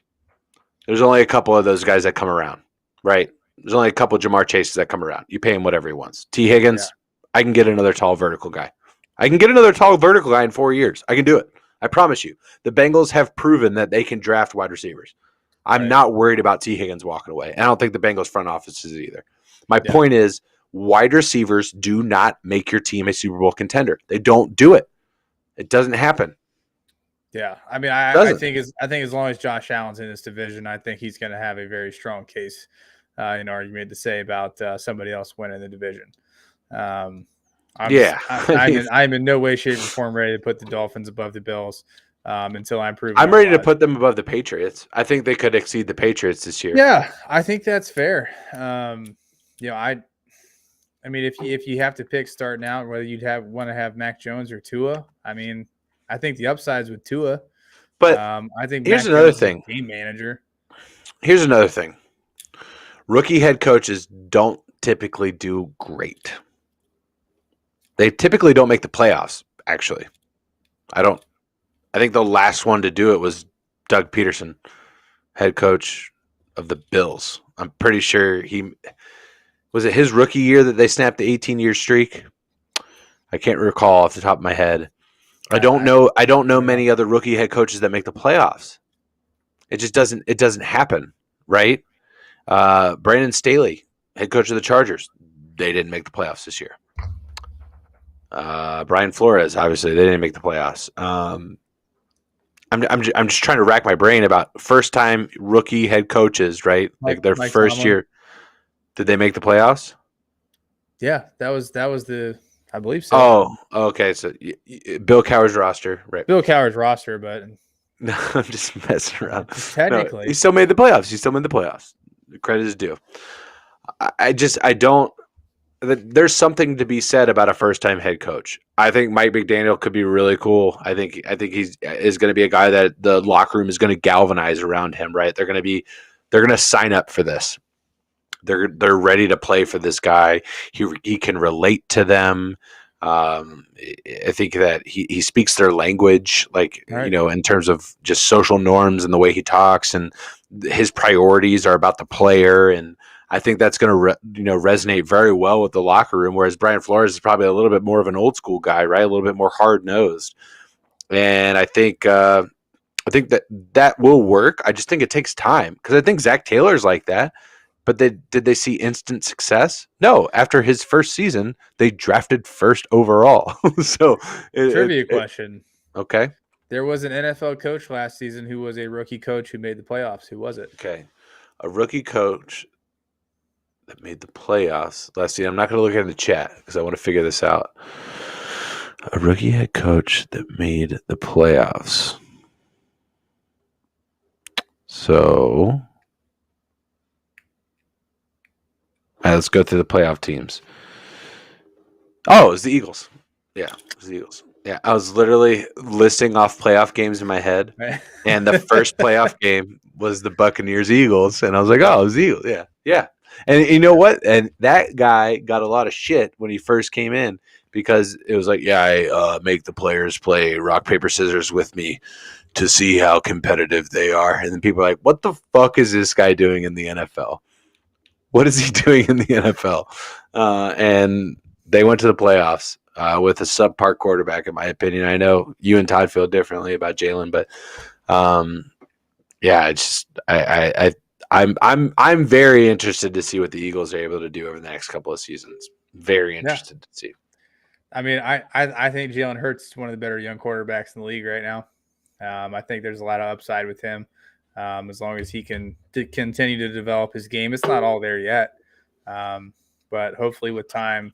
There's only a couple of those guys that come around, right? There's only a couple of Jamar Chases that come around. You pay him whatever he wants. T. Higgins, I can get another tall vertical guy. I can get another tall vertical guy in 4 years. I can do it. I promise you. The Bengals have proven that they can draft wide receivers. I'm not worried about T. Higgins walking away. And I don't think the Bengals front office is either. My point is, wide receivers do not make your team a Super Bowl contender. They don't do it. It doesn't happen. Yeah, I mean, I think as long as Josh Allen's in this division, I think he's going to have a very strong case, an argument to say about somebody else winning the division. I'm in no way, shape, or form ready to put the Dolphins above the Bills until I'm proven. I'm ready to put them above the Patriots. I think they could exceed the Patriots this year. Yeah, I think that's fair. I mean, if you have to pick starting out, whether you'd want to have Mac Jones or Tua, I mean, I think the upside's with Tua. But I think here's Mac another Jones thing. Is a game manager. Here's another thing. Rookie head coaches don't typically do great. They typically don't make the playoffs, actually. I think the last one to do it was Doug Peterson, head coach of the Bills. I'm pretty sure was it his rookie year that they snapped the 18-year streak? I can't recall off the top of my head. I don't know many other rookie head coaches that make the playoffs. It just doesn't happen, right? Brandon Staley, head coach of the Chargers, they didn't make the playoffs this year. Brian Flores, obviously, they didn't make the playoffs. I'm just trying to rack my brain about first-time rookie head coaches, right? Like their first Tomlin. year. Did they make the playoffs? Yeah, that was the, I believe so. Oh, okay. So Bill Cowher's roster, right? Don't. Bill Cowher's roster, but No, I'm just messing around. Technically, no, he still made the playoffs. The credit is due. I don't. There's something to be said about a first-time head coach. I think Mike McDaniel could be really cool. I think he's going to be a guy that the locker room is going to galvanize around him. Right? They're going to sign up for this. They're ready to play for this guy. He can relate to them. I think that he speaks their language, in terms of just social norms and the way he talks, and his priorities are about the player. And I think that's going to resonate very well with the locker room. Whereas Brian Flores is probably a little bit more of an old school guy, right? A little bit more hard nosed. And I think I think that will work. I just think it takes time because I think Zach Taylor's like that. But did they see instant success? No. After his first season, they drafted first overall. So Trivia question. Okay. There was an NFL coach last season who was a rookie coach who made the playoffs. Who was it? Okay. A rookie coach that made the playoffs last season. I'm not going to look at the chat because I want to figure this out. A rookie head coach that made the playoffs. So, all right, let's go through the playoff teams. Oh, it was the Eagles. Yeah, it was the Eagles. Yeah, I was literally listing off playoff games in my head, and the first playoff game was the Buccaneers-Eagles, and I was like, oh, it was the Eagles. Yeah, yeah. And you know what? And that guy got a lot of shit when he first came in because it was like, yeah, I make the players play rock, paper, scissors with me to see how competitive they are. And then people are like, what the fuck is this guy doing in the NFL? What is he doing in the NFL? And they went to the playoffs with a subpar quarterback, in my opinion. I know you and Todd feel differently about Jalen, but yeah, it's just I'm very interested to see what the Eagles are able to do over the next couple of seasons. Very interested to see. I mean, I think Jalen Hurts is one of the better young quarterbacks in the league right now. I think there's a lot of upside with him as long as he can continue to develop his game. It's not all there yet, but hopefully with time.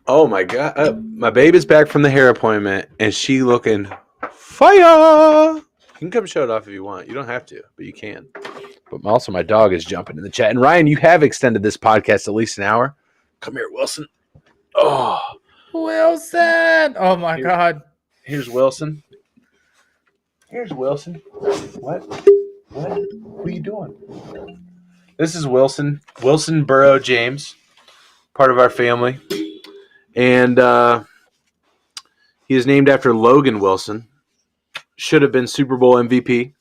Oh my God, my baby's back from the hair appointment, and she looking fire. You can come show it off if you want. You don't have to, but you can. But also, my dog is jumping in the chat. And Ryan, you have extended this podcast at least an hour. Come here, Wilson. Oh, Wilson! Oh my God. Here's Wilson. Here's Wilson. What? What are you doing? This is Wilson. Wilson Burrow James, part of our family. And he is named after Logan Wilson. Should have been Super Bowl MVP.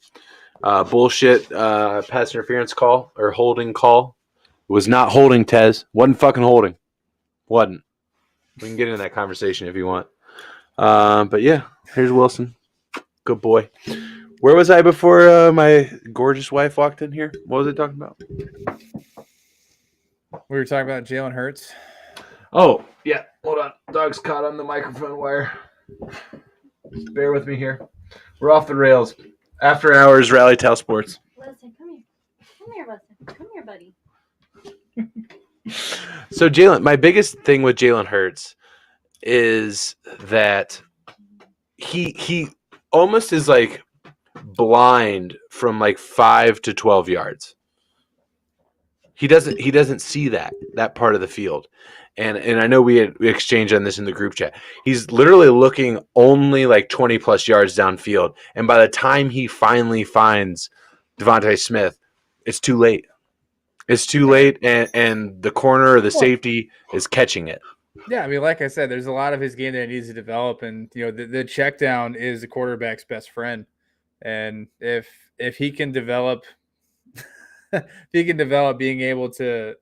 Bullshit pass interference call or holding call. It was not holding, Tez. Wasn't fucking holding. Wasn't. We can get into that conversation if you want. But yeah, here's Wilson. Good boy. Where was I before my gorgeous wife walked in here? What was I talking about? We were talking about Jalen Hurts. Oh, yeah. Hold on. Dog's caught on the microphone wire. Just bear with me here. We're off the rails. After hours, Rally Towel Sports. Listen, come here. Come here, Listen. Come here, buddy. So, Jalen, my biggest thing with Jalen Hurts is that he almost is like blind from like 5 to 12 yards. He doesn't see that part of the field. And I know we exchanged on this in the group chat. He's literally looking only like 20 plus yards downfield. And by the time he finally finds Devontae Smith, it's too late. It's too late, and the corner or the safety is catching it. Yeah, I mean, like I said, there's a lot of his game that he needs to develop, and the check down is the quarterback's best friend. And if he can develop, being able to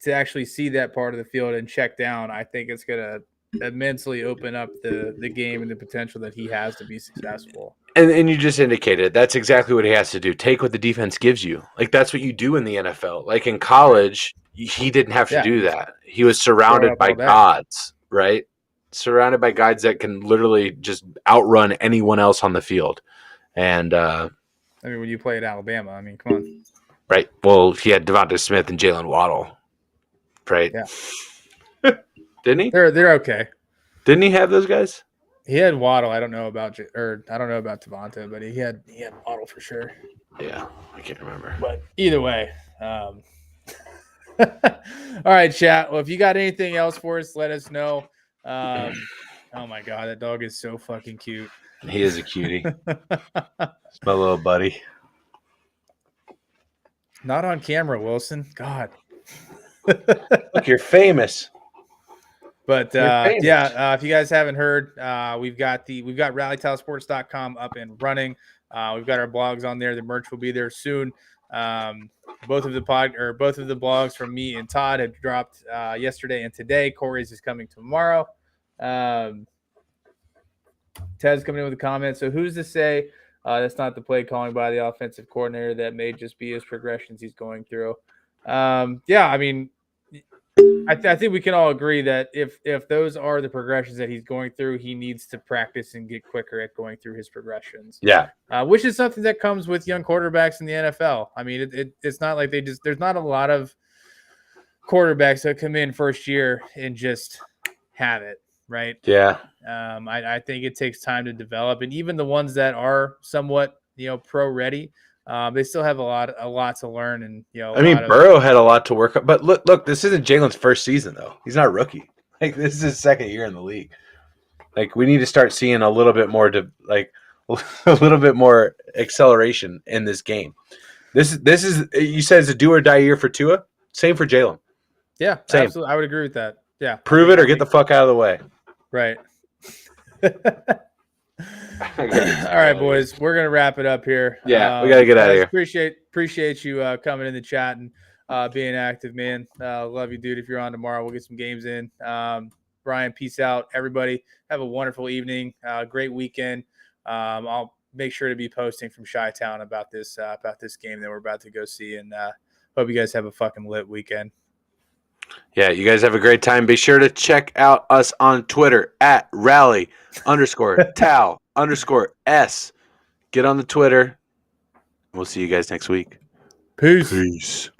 actually see that part of the field and check down, I think it's gonna immensely open up the game and the potential that he has to be successful. And you just indicated that's exactly what he has to do. Take what the defense gives you. Like that's what you do in the NFL. Like in college, he didn't have to do that. He was surrounded by gods, right? Surrounded by guys that can literally just outrun anyone else on the field. And I mean, when you play at Alabama, I mean, come on. Right. Well, he had Devontae Smith and Jalen Waddle. Right. Yeah. Didn't he? They're okay. Didn't he have those guys? He had Waddle. I don't know about Devontae, but he had Waddle for sure. Yeah, I can't remember. But either way, all right, chat. Well, if you got anything else for us, let us know. Oh my God, that dog is so fucking cute. He is a cutie. It's my little buddy. Not on camera, Wilson. God. Look, you're famous. But if you guys haven't heard, we've got rallytilesports.com up and running. We've got our blogs on there. The merch will be there soon. Both of the blogs from me and Todd have dropped yesterday and today. Corey's is coming tomorrow. Ted's coming in with a comment. So who's to say that's not the play calling by the offensive coordinator? That may just be his progressions he's going through. Yeah, I mean, I think we can all agree that if those are the progressions that he's going through, he needs to practice and get quicker at going through his progressions. Yeah. Which is something that comes with young quarterbacks in the NFL. I mean, it's not like there's not a lot of quarterbacks that come in first year and just have it, right? Yeah. I think it takes time to develop, and even the ones that are somewhat, pro ready, they still have a lot to learn. And I mean, Burrow had a lot to work on, but look, this isn't Jalen's first season though. He's not a rookie. Like, this is his second year in the league. Like, we need to start seeing a little bit more a little bit more acceleration in this game. This is you said it's a do or die year for Tua. Same for Jalen. Yeah, same. Absolutely. I would agree with that. Yeah, prove it or get the fuck out of the way. Right. All right, boys, we're gonna wrap it up here. Yeah, we gotta get out of here. Appreciate you coming in the chat and being active, man. Love you, dude. If you're on tomorrow, we'll get some games in. Brian, peace out, everybody. Have a wonderful evening. Great weekend. I'll make sure to be posting from Chi-Town about this game that we're about to go see, and hope you guys have a fucking lit weekend. Yeah, you guys have a great time. Be sure to check out us on Twitter at rally_Tau_S. Get on the Twitter. We'll see you guys next week. Peace. Peace.